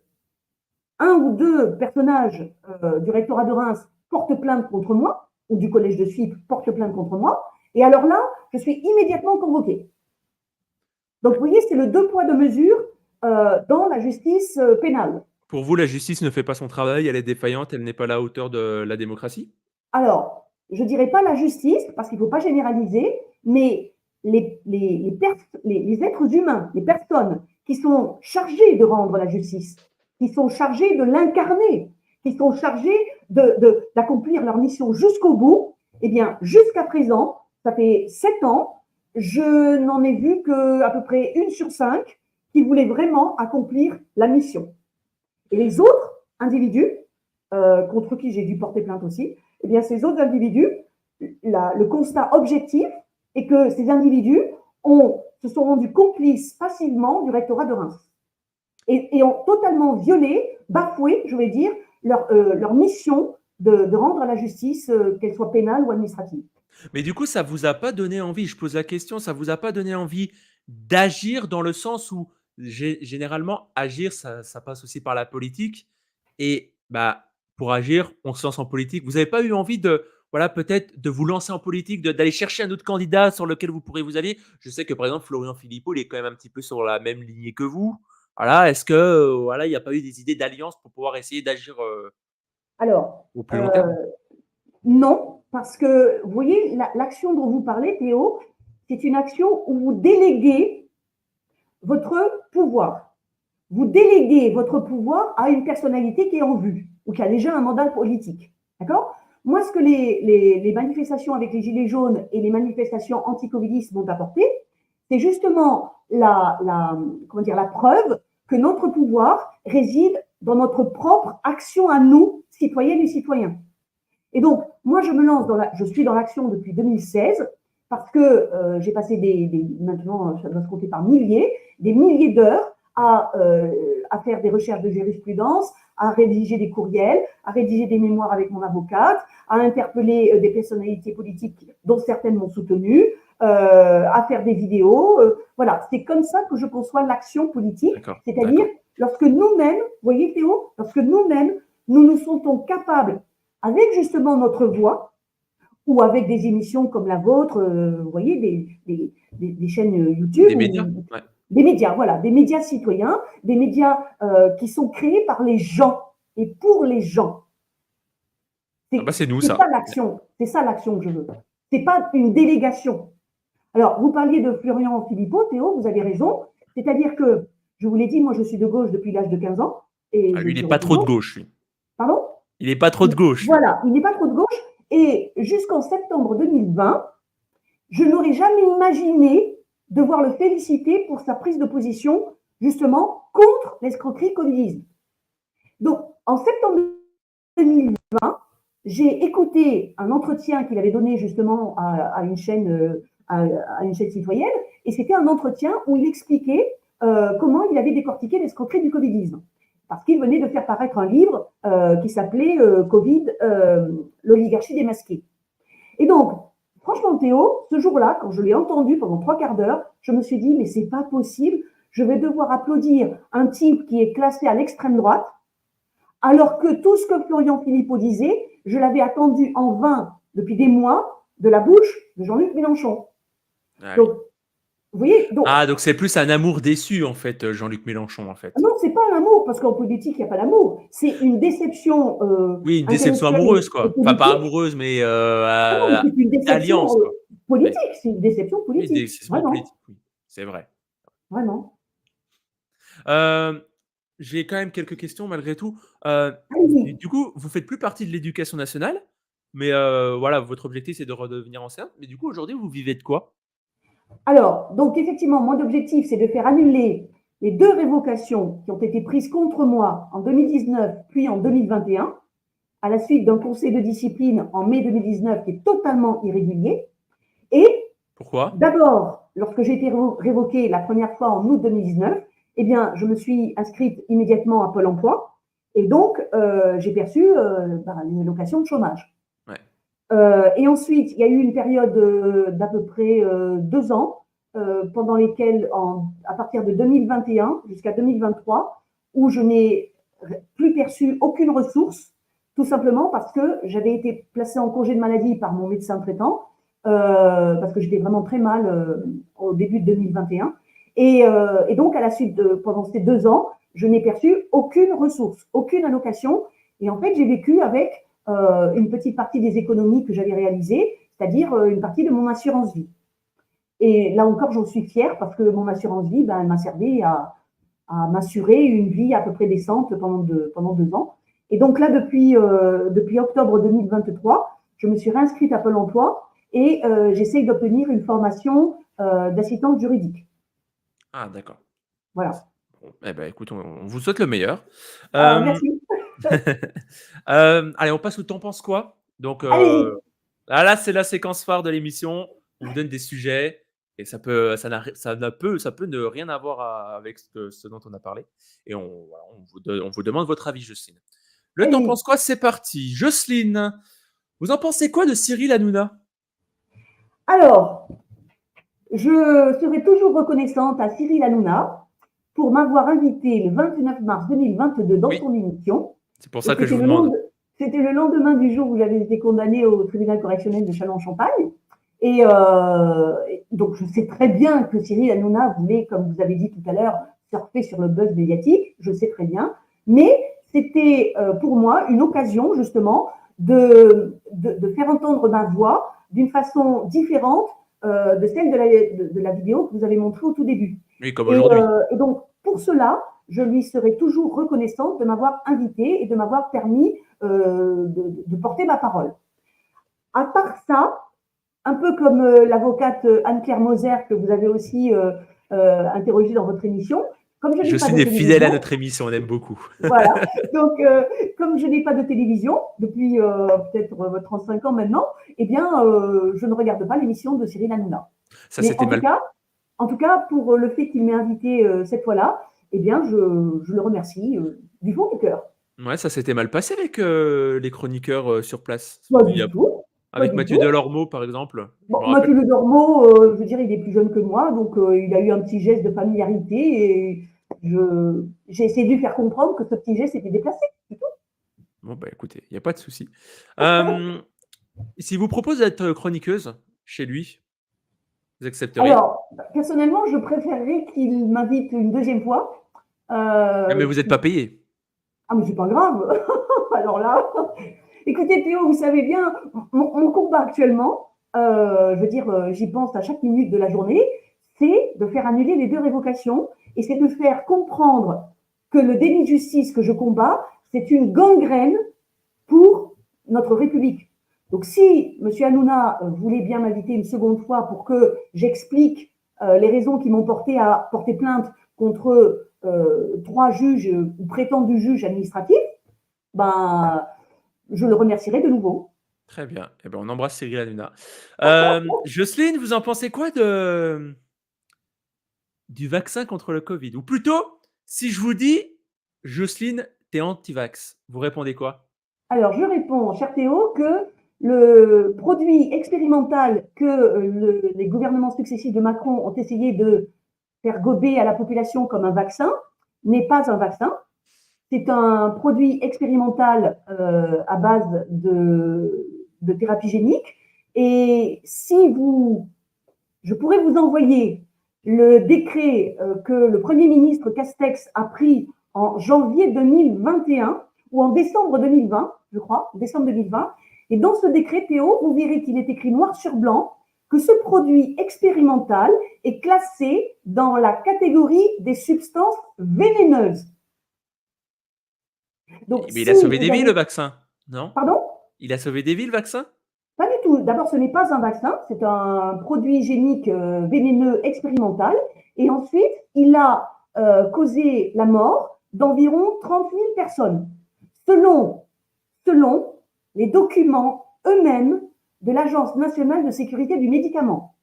S2: un ou deux personnages du rectorat de Reims portent plainte contre moi, ou du collège de Suippes portent plainte contre moi, et alors là, je suis immédiatement convoquée. Donc, vous voyez, c'est le 2 poids 2 mesures dans la justice pénale.
S1: Pour vous, la justice ne fait pas son travail, elle est défaillante, elle n'est pas à la hauteur de la démocratie?
S2: Alors, je ne dirais pas la justice, parce qu'il ne faut pas généraliser, mais les êtres humains, les personnes qui sont chargées de rendre la justice, qui sont chargées de l'incarner, qui sont chargées d'accomplir leur mission jusqu'au bout, eh bien, jusqu'à présent, ça fait 7 ans, je n'en ai vu qu'à peu près 1 sur 5 qui voulaient vraiment accomplir la mission. Et les autres individus, contre qui j'ai dû porter plainte aussi, eh bien, ces autres individus, le constat objectif est que ces individus se sont rendus complices passivement du rectorat de Reims et ont totalement violé, bafoué, je vais dire, leur mission de rendre la justice, qu'elle soit pénale ou administrative.
S1: Mais du coup, ça ne vous a pas donné envie, je pose la question, ça ne vous a pas donné envie d'agir dans le sens où généralement, agir, ça passe aussi par la politique. Et pour agir, on se lance en politique. Vous n'avez pas eu envie peut-être de vous lancer en politique, d'aller chercher un autre candidat sur lequel vous pourrez vous allier? Je sais que par exemple, Florian Philippot, il est quand même un petit peu sur la même lignée que vous. Voilà, est-ce que il n'y a pas eu des idées d'alliance pour pouvoir essayer d'agir au plus long terme?
S2: Non, parce que vous voyez, l'action dont vous parlez, Théo, c'est une action où vous déléguez votre pouvoir. Vous déléguez votre pouvoir à une personnalité qui est en vue ou qui a déjà un mandat politique. D'accord? Moi, ce que les manifestations avec les Gilets jaunes et les manifestations anti-covidistes m'ont apporté, c'est justement la preuve que notre pouvoir réside dans notre propre action à nous, citoyennes et citoyens. Et donc, moi, je suis dans l'action depuis 2016 parce que j'ai passé maintenant, ça doit se compter par des milliers d'heures à faire des recherches de jurisprudence, à rédiger des courriels, à rédiger des mémoires avec mon avocate, à interpeller des personnalités politiques dont certaines m'ont soutenue, à faire des vidéos. Voilà, c'est comme ça que je conçois l'action politique. C'est-à-dire, lorsque nous-mêmes, vous voyez Théo, lorsque nous-mêmes, nous nous sentons capables, avec justement notre voix, ou avec des émissions comme la vôtre, vous voyez, des chaînes YouTube.
S1: Des médias, ouais.
S2: Des médias, voilà, des médias citoyens, des médias qui sont créés par les gens et pour les gens.
S1: C'est nous,
S2: c'est
S1: ça.
S2: Pas l'action, c'est ça l'action que je veux. C'est pas une délégation. Alors, vous parliez de Florian Philippot, Théo, vous avez raison. C'est-à-dire que, je vous l'ai dit, moi je suis de gauche depuis l'âge de 15 ans. Et
S1: lui, il n'est pas trop de gauche, lui.
S2: Pardon?
S1: Il n'est pas trop de gauche.
S2: Voilà, il n'est pas trop de gauche. Et jusqu'en septembre 2020, je n'aurais jamais imaginé devoir le féliciter pour sa prise de position, justement, contre l'escroquerie covidisme. Donc, en septembre 2020, j'ai écouté un entretien qu'il avait donné justement à une chaîne citoyenne, et c'était un entretien où il expliquait comment il avait décortiqué l'escroquerie du covidisme. Parce qu'il venait de faire paraître un livre qui s'appelait Covid, l'oligarchie démasquée. Et donc, franchement, Théo, ce jour-là, quand je l'ai entendu pendant 3/4 d'heure, je me suis dit, mais c'est pas possible, je vais devoir applaudir un type qui est classé à l'extrême droite, alors que tout ce que Florian Philippot disait, je l'avais attendu en vain depuis des mois de la bouche de Jean-Luc Mélenchon.
S1: Ah,
S2: donc, vous voyez,
S1: donc c'est plus un amour déçu, en fait, Jean-Luc Mélenchon, en fait.
S2: Non, c'est pas un amour, parce qu'en politique, il n'y a pas d'amour. C'est une déception.
S1: Oui, une déception amoureuse, quoi. Enfin, pas amoureuse, mais
S2: c'est une déception
S1: alliance, quoi.
S2: politique. C'est une déception politique.
S1: Une déception politique, oui. C'est vrai.
S2: Vraiment.
S1: J'ai quand même quelques questions, malgré tout. Du coup, vous ne faites plus partie de l'éducation nationale, mais voilà, votre objectif, c'est de redevenir enseignante. Mais du coup, aujourd'hui, vous vivez de quoi?
S2: Alors, donc effectivement, mon objectif, c'est de faire annuler les 2 révocations qui ont été prises contre moi en 2019 puis en 2021, à la suite d'un conseil de discipline en mai 2019 qui est totalement irrégulier. Et
S1: pourquoi?
S2: D'abord, lorsque j'ai été révoquée la première fois en août 2019, eh bien, je me suis inscrite immédiatement à Pôle emploi et donc j'ai perçu une allocation de chômage.
S1: Ouais.
S2: Et ensuite, il y a eu une période d'à peu près 2 ans pendant lesquelles, à partir de 2021 jusqu'à 2023, où je n'ai plus perçu aucune ressource, tout simplement parce que j'avais été placée en congé de maladie par mon médecin traitant, parce que j'étais vraiment très mal au début de 2021. Et donc, à la suite pendant ces 2 ans, je n'ai perçu aucune ressource, aucune allocation. Et en fait, j'ai vécu avec une petite partie des économies que j'avais réalisées, c'est-à-dire une partie de mon assurance vie. Et là encore, j'en suis fière parce que mon assurance vie, elle m'a servi à m'assurer une vie à peu près décente pendant 2 ans. Et donc là, depuis octobre 2023, je me suis réinscrite à Pôle emploi et j'essaye d'obtenir une formation d'assistante juridique.
S1: Ah, d'accord.
S2: Voilà.
S1: Bon, eh ben, écoute, on vous souhaite le meilleur.
S2: Merci.
S1: Allez, on passe au T'en penses quoi? Donc, là, c'est la séquence phare de l'émission. On vous donne des sujets et ça peut ne rien avoir avec ce dont on a parlé. Et on vous demande votre avis, Jocelyne. Le T'en penses quoi? C'est parti. Jocelyne, vous en pensez quoi de Cyril Hanouna?
S2: Alors, je serai toujours reconnaissante à Cyril Hanouna pour m'avoir invité le 29 mars 2022 dans son émission.
S1: C'est pour ça que je vous demande.
S2: C'était le lendemain du jour où j'avais été condamnée au tribunal correctionnel de Châlons-en-Champagne. Et donc, je sais très bien que Cyril Hanouna voulait, comme vous avez dit tout à l'heure, surfer sur le buzz médiatique. Je sais très bien. Mais c'était pour moi une occasion, justement, de faire entendre ma voix d'une façon différente de celle de la vidéo que vous avez montrée au tout début.
S1: Oui, comme aujourd'hui.
S2: Et donc, pour cela, je lui serai toujours reconnaissante de m'avoir invitée et de m'avoir permis de porter ma parole. À part ça, un peu comme l'avocate Anne-Claire Moser que vous avez aussi interrogée dans votre émission, comme je
S1: suis des fidèles à notre émission, on aime beaucoup.
S2: Voilà, donc comme je n'ai pas de télévision depuis peut-être 35 ans maintenant, eh bien, je ne regarde pas l'émission de Cyril Hanouna.
S1: Ça, c'était mal.
S2: En tout cas, pour le fait qu'il m'ait invité cette fois-là, eh bien, je le remercie du fond du cœur.
S1: Ouais, ça s'était mal passé avec les chroniqueurs sur place.
S2: Pas du tout.
S1: Avec Mathieu Delormeau, par exemple.
S2: Bon, Mathieu Delormeau, je veux dire, il est plus jeune que moi, donc il a eu un petit geste de familiarité et j'ai essayé de lui faire comprendre que ce petit geste était déplacé, c'est tout.
S1: Bon, bah écoutez, il n'y a pas de souci. S'il vous propose d'être chroniqueuse chez lui, vous accepteriez?
S2: Alors, personnellement, je préférerais qu'il m'invite une deuxième fois.
S1: Ah, mais vous n'êtes pas payé.
S2: Ah, mais c'est pas grave. Alors là, écoutez Théo, vous savez bien, mon combat actuellement, je veux dire, j'y pense à chaque minute de la journée, c'est de faire annuler les 2 révocations et c'est de faire comprendre que le déni de justice que je combats, c'est une gangrène pour notre République. Donc si M. Hanouna voulait bien m'inviter une seconde fois pour que j'explique les raisons qui m'ont porté à porter plainte contre 3 juges ou prétendus juges administratifs, ben, je le remercierai de nouveau.
S1: Très bien. Eh ben, on embrasse Cyril Hanouna. Jocelyne, vous en pensez quoi du vaccin contre le Covid? Ou plutôt, si je vous dis, Jocelyne, t'es anti-vax, vous répondez quoi?
S2: Alors, je réponds, cher Théo, que le produit expérimental que les gouvernements successifs de Macron ont essayé de faire gober à la population comme un vaccin n'est pas un vaccin. C'est un produit expérimental à base de thérapie génique. Et si vous, je pourrais vous envoyer le décret que le Premier ministre Castex a pris en janvier 2021 ou en décembre 2020, je crois, décembre 2020. Et dans ce décret, Théo, vous verrez qu'il est écrit noir sur blanc que ce produit expérimental est classé dans la catégorie des substances vénéneuses.
S1: Donc, mais il a sauvé des vies, le vaccin, non?
S2: Pardon?
S1: Il a sauvé des vies, le vaccin?
S2: Pas du tout. D'abord, ce n'est pas un vaccin, c'est un produit génique vénéneux expérimental. Et ensuite, il a causé la mort d'environ 30 000 personnes, selon les documents eux-mêmes de l'Agence nationale de sécurité du médicament.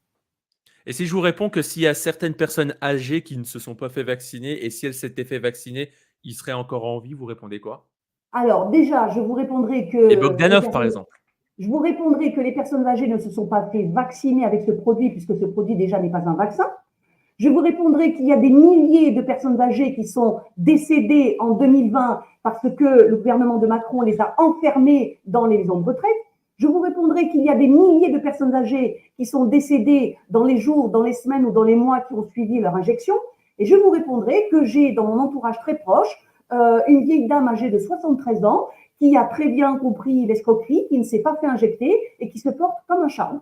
S1: Et si je vous réponds que s'il y a certaines personnes âgées qui ne se sont pas fait vacciner, et si elles s'étaient fait vacciner, ils seraient encore en vie, vous répondez quoi?
S2: Alors déjà, je vous répondrai que...
S1: Et Bogdanov, par exemple.
S2: Je vous répondrai que les personnes âgées ne se sont pas fait vacciner avec ce produit, puisque ce produit déjà n'est pas un vaccin. Je vous répondrai qu'il y a des milliers de personnes âgées qui sont décédées en 2020 parce que le gouvernement de Macron les a enfermées dans les maisons de retraite. Je vous répondrai qu'il y a des milliers de personnes âgées qui sont décédées dans les jours, dans les semaines ou dans les mois qui ont suivi leur injection. Et je vous répondrai que j'ai dans mon entourage très proche une vieille dame âgée de 73 ans qui a très bien compris l'escroquerie, qui ne s'est pas fait injecter et qui se porte comme un charme.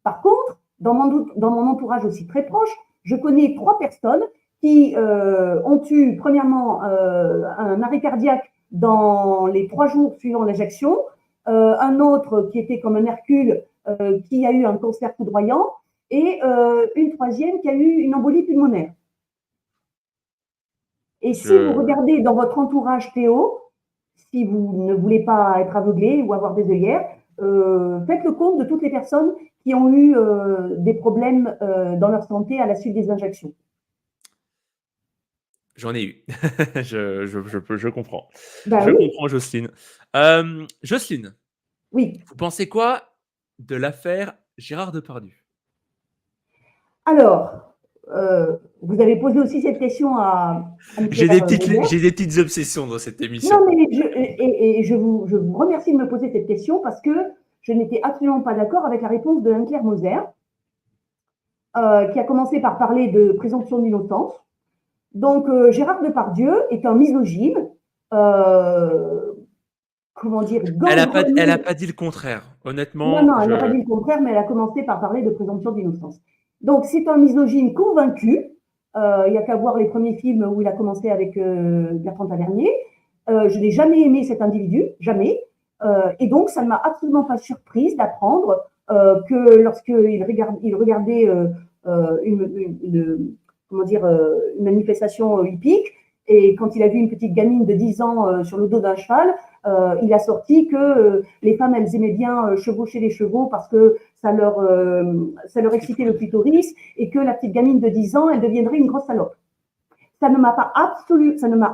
S2: Par contre, dans mon entourage aussi très proche, je connais 3 personnes qui ont eu premièrement un arrêt cardiaque dans les 3 jours suivant l'injection, un autre qui était comme un Hercule qui a eu un cancer foudroyant et une troisième qui a eu une embolie pulmonaire. Et si vous regardez dans votre entourage Théo, si vous ne voulez pas être aveuglé ou avoir des œillères, faites le compte de toutes les personnes qui ont eu des problèmes dans leur santé à la suite des injections.
S1: J'en ai eu. je comprends.
S2: Ben
S1: je
S2: oui.
S1: comprends, Jocelyne. Jocelyne,
S2: oui.
S1: Vous pensez quoi de l'affaire Gérard Depardieu?
S2: Alors, vous avez posé aussi cette question à
S1: J'ai des petites obsessions dans cette émission.
S2: Non, mais je vous remercie de me poser cette question parce que je n'étais absolument pas d'accord avec la réponse de Anne-Claire Moser, qui a commencé par parler de présomption d'innocence. Donc, Gérard Depardieu est un misogyne, comment dire,
S1: elle n'a pas dit le contraire, honnêtement.
S2: Non, elle n'a pas dit le contraire, mais elle a commencé par parler de présomption d'innocence. Donc, c'est un misogyne convaincu. Il n'y a qu'à voir les premiers films où il a commencé avec Bertrand Tavernier. Je n'ai jamais aimé cet individu, jamais. Et donc, ça ne m'a absolument pas surprise d'apprendre que lorsqu'il regardait une manifestation hippique, et quand il a vu une petite gamine de 10 ans sur le dos d'un cheval, il a sorti que les femmes, elles aimaient bien chevaucher les chevaux parce que ça leur excitait le clitoris et que la petite gamine de 10 ans, elle deviendrait une grosse salope. Ça ne m'a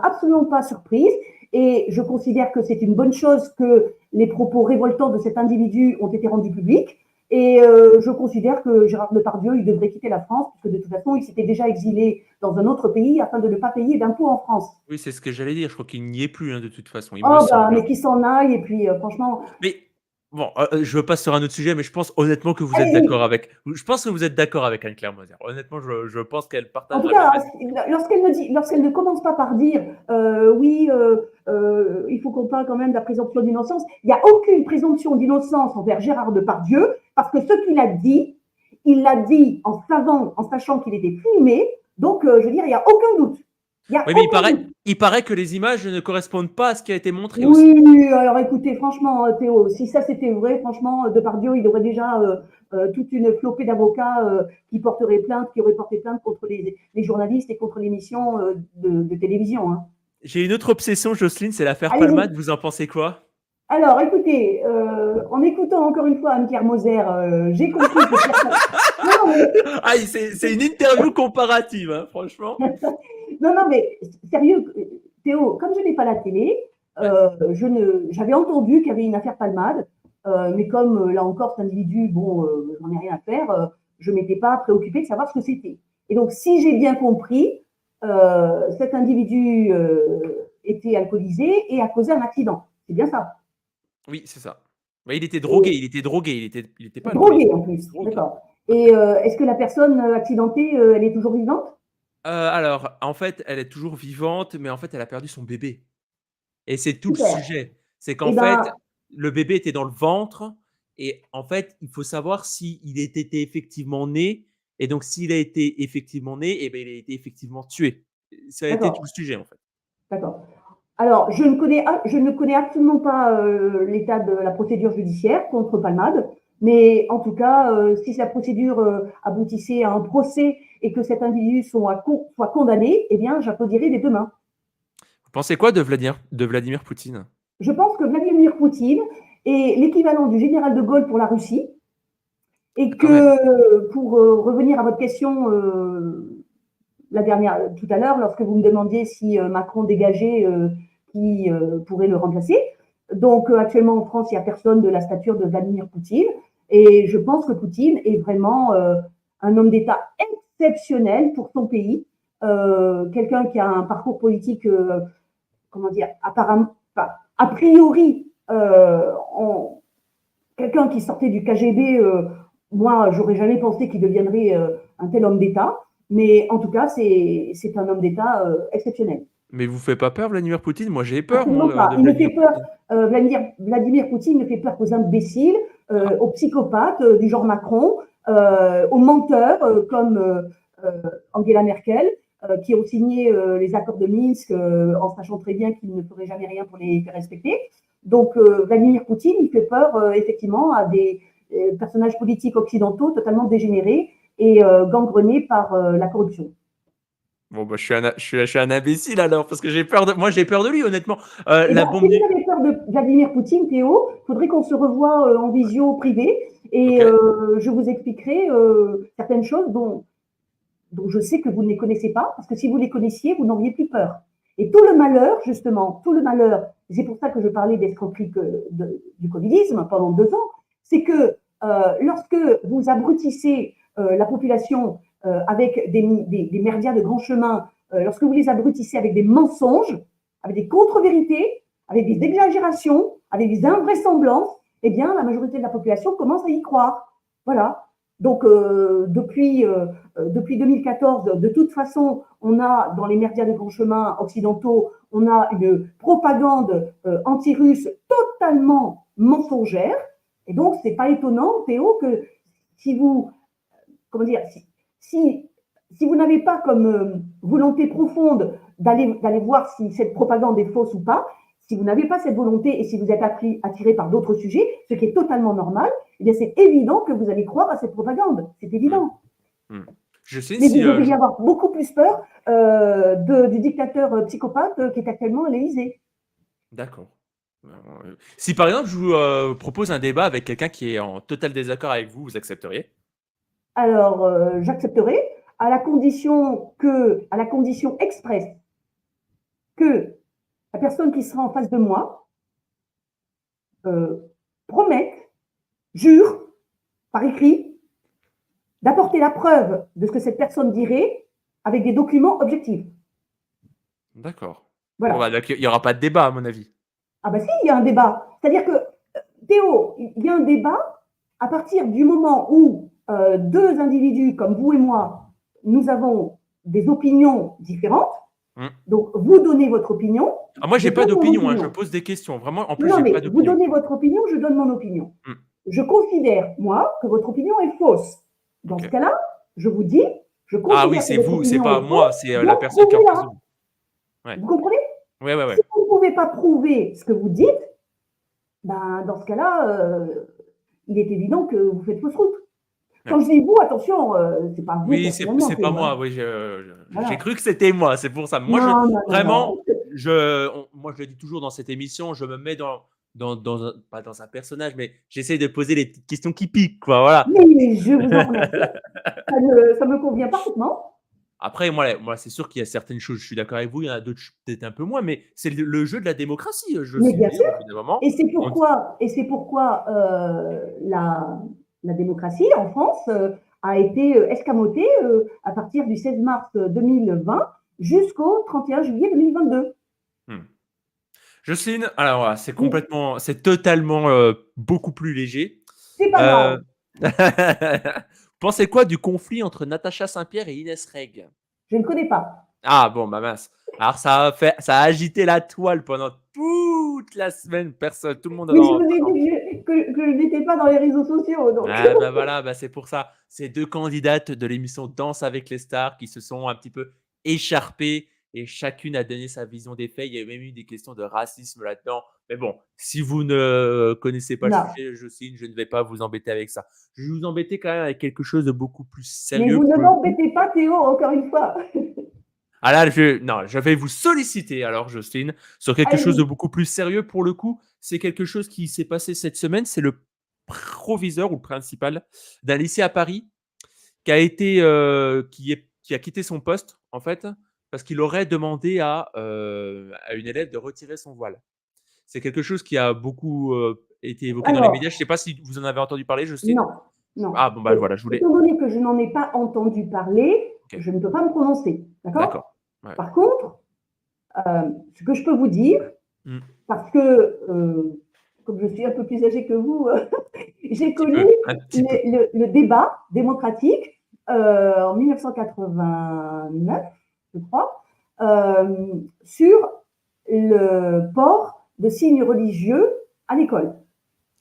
S2: absolument pas surprise et je considère que c'est une bonne chose que les propos révoltants de cet individu ont été rendus publics. Et je considère que Gérard Depardieu, il devrait quitter la France, parce que de toute façon, il s'était déjà exilé dans un autre pays afin de ne pas payer d'impôts en France.
S1: Oui, c'est ce que j'allais dire. Je crois qu'il n'y est plus, hein, de toute façon.
S2: Mais qu'il s'en aille, et puis franchement…
S1: Mais Bon, je veux passer sur un autre sujet, mais je pense honnêtement que vous êtes
S2: Allez-y.
S1: d'accord avec je pense que vous êtes d'accord avec Anne-Claire Moser. Honnêtement, je pense qu'elle
S2: En
S1: partage
S2: tout
S1: la même
S2: cas,
S1: analyse.
S2: lorsqu'elle ne commence pas par dire oui, il faut qu'on parle quand même de la présomption d'innocence, il n'y a aucune présomption d'innocence envers Gérard Depardieu, parce que ce qu'il a dit, il l'a dit en sachant qu'il était filmé, donc je veux dire, il n'y a aucun doute. Il n'y a
S1: Oui, mais
S2: aucun doute.
S1: il paraît que les images ne correspondent pas à ce qui a été montré aussi.
S2: Oui, alors écoutez, franchement, Théo, si ça c'était vrai, franchement, Depardieu, il aurait déjà toute une flopée d'avocats qui porteraient plainte, qui auraient porté plainte contre les journalistes et contre l'émission de télévision. Hein.
S1: J'ai une autre obsession, Jocelyne, c'est l'affaire Palmade.
S2: Allez-y.
S1: Vous en pensez quoi?
S2: Alors, écoutez, en écoutant encore une fois Anne-Pierre Moser, j'ai compris que certains... Non, non, mais
S1: Ah, c'est une interview comparative, hein, franchement.
S2: non, mais sérieux, Théo, comme je n'ai pas la télé,
S1: Ouais.
S2: j'avais entendu qu'il y avait une affaire Palmade, mais comme là encore, cet individu, bon, j'en ai rien à faire, je ne m'étais pas préoccupée de savoir ce que c'était. Et donc, si j'ai bien compris, cet individu était alcoolisé et a causé un accident. C'est bien ça.
S1: Oui, c'est ça. Bah, il était drogué,
S2: Et
S1: il était pas alcoolique.
S2: drogué en plus,
S1: Drogué.
S2: d'accord. Et est-ce que la personne accidentée, elle est toujours vivante?
S1: Alors, en fait, elle est toujours vivante, mais en fait, elle a perdu son bébé. Et c'est tout le
S2: Super.
S1: sujet. C'est qu'en
S2: Eh
S1: fait,
S2: ben,
S1: le bébé était dans le ventre et en fait, il faut savoir s'il était effectivement né et donc s'il a été effectivement né et ben, il a été effectivement tué. Ça a été tout
S2: d'accord,
S1: le sujet, en fait.
S2: d'accord. Alors, je ne connais absolument pas l'état de la procédure judiciaire contre Palmade, mais en tout cas, si la procédure aboutissait à un procès et que cet individu soit condamné, eh bien, j'applaudirais des deux mains.
S1: Vous pensez quoi de Vladimir Poutine?
S2: Je pense que Vladimir Poutine est l'équivalent du général de Gaulle pour la Russie et
S1: Ah, quand même.
S2: que, pour revenir à votre question la dernière, tout à l'heure, lorsque vous me demandiez si Macron dégageait qui pourrait le remplacer. Donc, actuellement en France, il n'y a personne de la stature de Vladimir Poutine. Et je pense que Poutine est vraiment un homme d'État exceptionnel pour son pays. Quelqu'un qui a un parcours politique, comment dire, apparemment, enfin, a priori, quelqu'un qui sortait du KGB, moi, j'aurais jamais pensé qu'il deviendrait un tel homme d'État. Mais en tout cas, c'est un homme d'État exceptionnel.
S1: Mais vous fait pas peur, Vladimir Poutine? Moi, j'ai peur,
S2: Absolument
S1: moi,
S2: pas.
S1: de
S2: Il ne fait
S1: Vladimir
S2: peur,
S1: Poutine.
S2: Vladimir Poutine ne fait peur qu'aux imbéciles,
S1: Ah,
S2: aux psychopathes du genre Macron, aux menteurs comme Angela Merkel, qui ont signé les accords de Minsk en sachant très bien qu'ils ne feraient jamais rien pour les faire respecter. Donc Vladimir Poutine, il fait peur effectivement à des personnages politiques occidentaux totalement dégénérés et gangrenés par la corruption.
S1: bon, bah, je suis un imbécile alors, parce que moi, j'ai peur de lui, honnêtement.
S2: Eh
S1: La
S2: ben,
S1: bombe
S2: si vous
S1: nu.
S2: avez peur de Vladimir Poutine, Théo, il faudrait qu'on se revoie en visio privée et
S1: Ok.
S2: je vous expliquerai certaines choses dont je sais que vous ne les connaissez pas, parce que si vous les connaissiez, vous n'auriez plus peur. Et tout le malheur, justement, tout le malheur, c'est pour ça que je parlais d'escroquerie du covidisme pendant 2 ans, c'est que lorsque vous abrutissez la population avec des merdias de grand chemin, lorsque vous les abrutissez avec des mensonges, avec des contre-vérités, avec des exagérations, avec des invraisemblances, eh bien, la majorité de la population commence à y croire. Voilà. Donc, depuis 2014, de toute façon, on a dans les médias de grand chemin occidentaux, on a une propagande anti-russe totalement mensongère. Et donc, c'est pas étonnant, Théo, que si vous, comment dire, si vous n'avez pas comme volonté profonde d'aller voir si cette propagande est fausse ou pas, si vous n'avez pas cette volonté et si vous êtes attiré par d'autres sujets, ce qui est totalement normal, eh bien c'est évident que vous allez croire à cette propagande. C'est
S1: Hmm,
S2: évident.
S1: hmm. Je sais
S2: Mais
S1: si.
S2: vous devriez avoir beaucoup plus peur du dictateur psychopathe qui est actuellement à l'Élysée.
S1: D'accord. Si par exemple, je vous propose un débat avec quelqu'un qui est en total désaccord avec vous, vous accepteriez?
S2: Alors, j'accepterai à la condition expresse que la personne qui sera en face de moi promette, jure, par écrit, d'apporter la preuve de ce que cette personne dirait avec des documents objectifs.
S1: D'accord. Bon, bah,
S2: Voilà.
S1: donc, il n'y aura pas de débat, à mon avis.
S2: Ah bah si, il y a un débat. C'est-à-dire que, Théo, il y a un débat à partir du moment où deux individus comme vous et moi, nous avons des opinions différentes. Donc, vous donnez votre opinion.
S1: Ah, moi, j'ai pas d'opinion, je pose des questions. Vraiment, en plus, j'ai pas d'opinion.
S2: Vous donnez votre opinion, je donne mon opinion. Je considère, moi, que votre opinion est fausse. Dans ce cas-là, je vous dis, je considère.
S1: Ah oui, c'est vous, c'est pas moi, c'est la personne qui est en face de vous.
S2: Ouais. Vous comprenez?
S1: Ouais.
S2: Si vous ne pouvez pas prouver ce que vous dites, ben, dans ce cas-là, il est évident que vous faites fausse route. Quand je dis vous, attention, c'est pas vous.
S1: Oui, c'est pas moi. Oui, j'ai cru que c'était moi. C'est pour ça. Moi, moi, je le dis toujours dans cette émission, je me mets pas dans un personnage, mais j'essaie de poser les petites questions qui piquent, quoi. Voilà.
S2: Mais je vous en remercie. Ça me convient parfaitement.
S1: Après, moi, c'est sûr qu'il y a certaines choses, je suis d'accord avec vous, il y en a d'autres peut-être un peu moins, mais c'est le jeu de la démocratie.
S2: Mais bien sûr. Et c'est pourquoi la démocratie en France a été escamotée à partir du 16 mars 2020 jusqu'au 31 juillet 2022.
S1: Jocelyne, alors voilà, c'est totalement beaucoup plus léger.
S2: C'est pas grave.
S1: Pensez quoi du conflit entre Natacha Saint-Pierre et Inès Reg?
S2: Je ne connais pas.
S1: Ah bon, bah mince. Alors ça a agité la toile pendant toute la semaine. Tout le monde.
S2: Mais je vous ai dit que je n'étais pas dans les réseaux sociaux. Donc.
S1: Ah bah voilà, c'est pour ça. Ces deux candidates de l'émission Danse avec les stars qui se sont un petit peu écharpées et chacune a donné sa vision des faits. Il y a même eu des questions de racisme là-dedans. Mais bon, si vous ne connaissez pas le sujet, Jocelyne, je ne vais pas vous embêter avec ça. Je vais vous embêter quand même avec quelque chose de beaucoup plus sérieux.
S2: Mais vous ne m'embêtez pas, Théo, encore une fois.
S1: Ah là, je vais vous solliciter alors, Jocelyne, sur quelque chose de beaucoup plus sérieux. Pour le coup, c'est quelque chose qui s'est passé cette semaine. C'est le proviseur ou le principal d'un lycée à Paris qui a quitté son poste, en fait, parce qu'il aurait demandé à une élève de retirer son voile. C'est quelque chose qui a beaucoup été évoqué dans les médias. Je ne sais pas si vous en avez entendu parler, Jocelyne.
S2: Non.
S1: Ah bon, bah voilà, je voulais.
S2: Étant donné que je n'en ai pas entendu parler, je ne peux pas me prononcer. D'accord. Ouais. Par contre, ce que je peux vous dire, parce que comme je suis un peu plus âgée que vous, j'ai connu le débat démocratique en 1989, je crois, sur le port de signes religieux à l'école.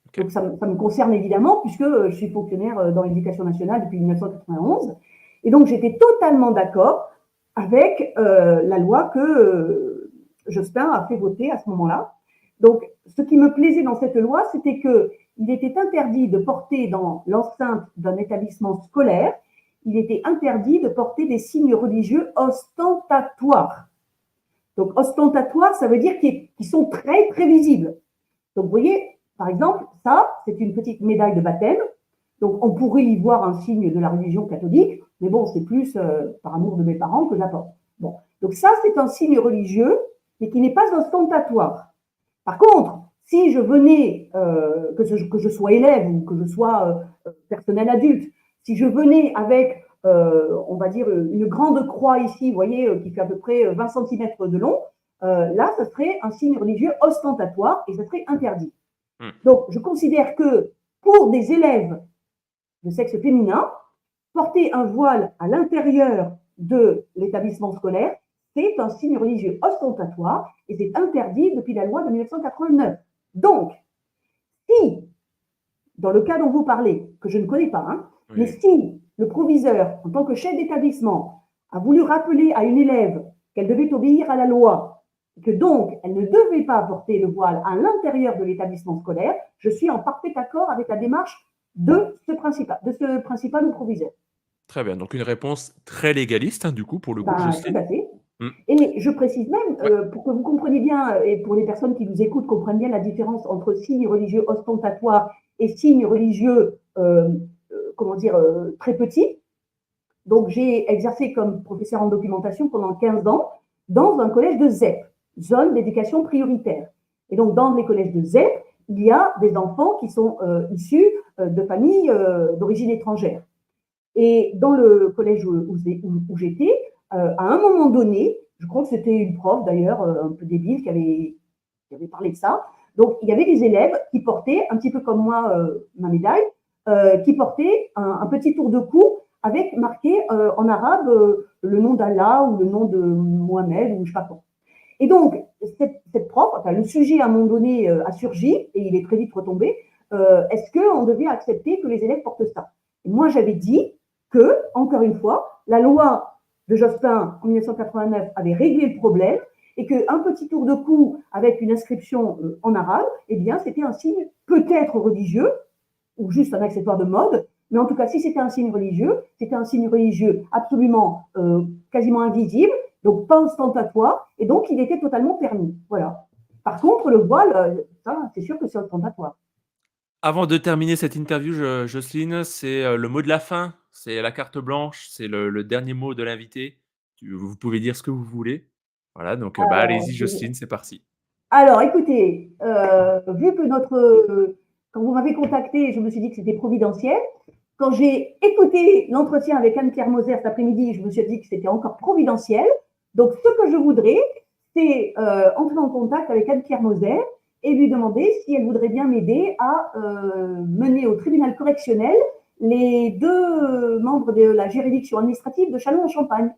S2: Okay. Donc ça me concerne évidemment puisque je suis fonctionnaire dans l'éducation nationale depuis 1991. Et donc j'étais totalement d'accord avec la loi que Jospin a fait voter à ce moment-là. Donc, ce qui me plaisait dans cette loi, c'était qu'il était interdit de porter dans l'enceinte d'un établissement scolaire, il était interdit de porter des signes religieux ostentatoires. Donc, ostentatoires, ça veut dire qu'ils sont très, très visibles. Donc, vous voyez, par exemple, ça, c'est une petite médaille de baptême. Donc, on pourrait y voir un signe de la religion catholique, mais bon, c'est plus par amour de mes parents que j'apporte. Bon, donc ça, c'est un signe religieux, mais qui n'est pas ostentatoire. Par contre, si je venais, que je sois élève ou que je sois personnel adulte, si je venais avec, on va dire, une grande croix ici, vous voyez, qui fait à peu près 20 cm de long, là, ce serait un signe religieux ostentatoire et ce serait interdit. Donc, je considère que pour des élèves de sexe féminin, porter un voile à l'intérieur de l'établissement scolaire, c'est un signe religieux ostentatoire et c'est interdit depuis la loi de 1989. Donc, si, dans le cas dont vous parlez, que je ne connais pas, mais si le proviseur, en tant que chef d'établissement, a voulu rappeler à une élève qu'elle devait obéir à la loi, et que donc elle ne devait pas porter le voile à l'intérieur de l'établissement scolaire, je suis en parfait accord avec la démarche de ce principal ou proviseur.
S1: Très bien, donc une réponse très légaliste, du coup, pour le coup.
S2: Tout à fait. Et je précise même, pour que vous compreniez bien, et pour les personnes qui nous écoutent comprennent bien la différence entre signes religieux ostentatoires et signes religieux, très petits. Donc, j'ai exercé comme professeur en documentation pendant 15 ans dans un collège de ZEP, zone d'éducation prioritaire. Et donc, dans les collèges de ZEP, il y a des enfants qui sont issus de familles d'origine étrangère. Et dans le collège où j'étais, à un moment donné, je crois que c'était une prof d'ailleurs, un peu débile, qui avait parlé de ça. Donc, il y avait des élèves qui portaient, un petit peu comme moi, ma médaille, qui portaient un petit tour de cou avec marqué en arabe le nom d'Allah ou le nom de Mohamed ou je sais pas quoi. Et donc, cette prof, enfin, le sujet à un moment donné a surgi et il est très vite retombé. Est-ce qu'on devait accepter que les élèves portent ça? Et moi, j'avais dit que, encore une fois, la loi de Jospin en 1989 avait réglé le problème et qu'un petit tour de cou avec une inscription en arabe, eh bien, c'était un signe peut-être religieux ou juste un accessoire de mode, mais en tout cas, si c'était un signe religieux absolument quasiment invisible, donc pas ostentatoire, et donc il était totalement permis. Voilà. Par contre, le voile, ça, c'est sûr que c'est ostentatoire.
S1: Avant de terminer cette interview, Jocelyne, c'est le mot de la fin, c'est la carte blanche, c'est le dernier mot de l'invité. Vous pouvez dire ce que vous voulez. Voilà, donc allez-y, Jocelyne, c'est parti.
S2: Alors, écoutez, vu que quand vous m'avez contacté, je me suis dit que c'était providentiel. Quand j'ai écouté l'entretien avec Anne-Pierre Moser cet après-midi, je me suis dit que c'était encore providentiel. Donc, ce que je voudrais, c'est entrer en contact avec Anne-Pierre Moser et lui demander si elle voudrait bien m'aider à mener au tribunal correctionnel les 2 membres de la juridiction administrative de Châlons-en-Champagne.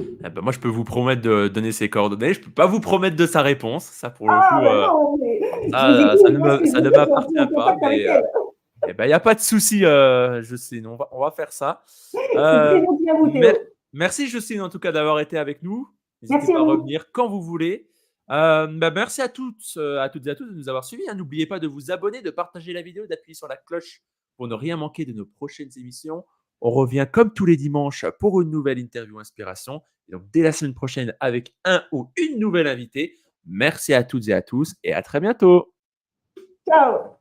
S1: Eh ben, moi, je peux vous promettre de donner ses coordonnées. Je peux pas vous promettre de sa réponse. Ça, pour le
S2: Ah,
S1: coup,
S2: ben non, mais je vous
S1: ça,
S2: écoute,
S1: ça ne
S2: moi, ce que je
S1: ça
S2: veux
S1: ne
S2: dire, c'est entrer
S1: m'appartient
S2: en
S1: pas,
S2: contact avec
S1: mais
S2: elle.
S1: eh ben, il y a pas de souci, Jocelyne. On va faire ça.
S2: C'est très gentil à vous, Théo.
S1: Merci, Jocelyne, en tout cas, d'avoir été avec nous. N'hésitez
S2: Merci à
S1: pas à
S2: vous.
S1: revenir quand vous voulez. Merci à toutes et à tous de nous avoir suivis, hein. N'oubliez pas de vous abonner, de partager la vidéo, d'appuyer sur la cloche pour ne rien manquer de nos prochaines émissions. On revient comme tous les dimanches pour une nouvelle interview inspiration. Et donc, dès la semaine prochaine avec un ou une nouvelle invitée. Merci à toutes et à tous et à très bientôt.
S2: Ciao.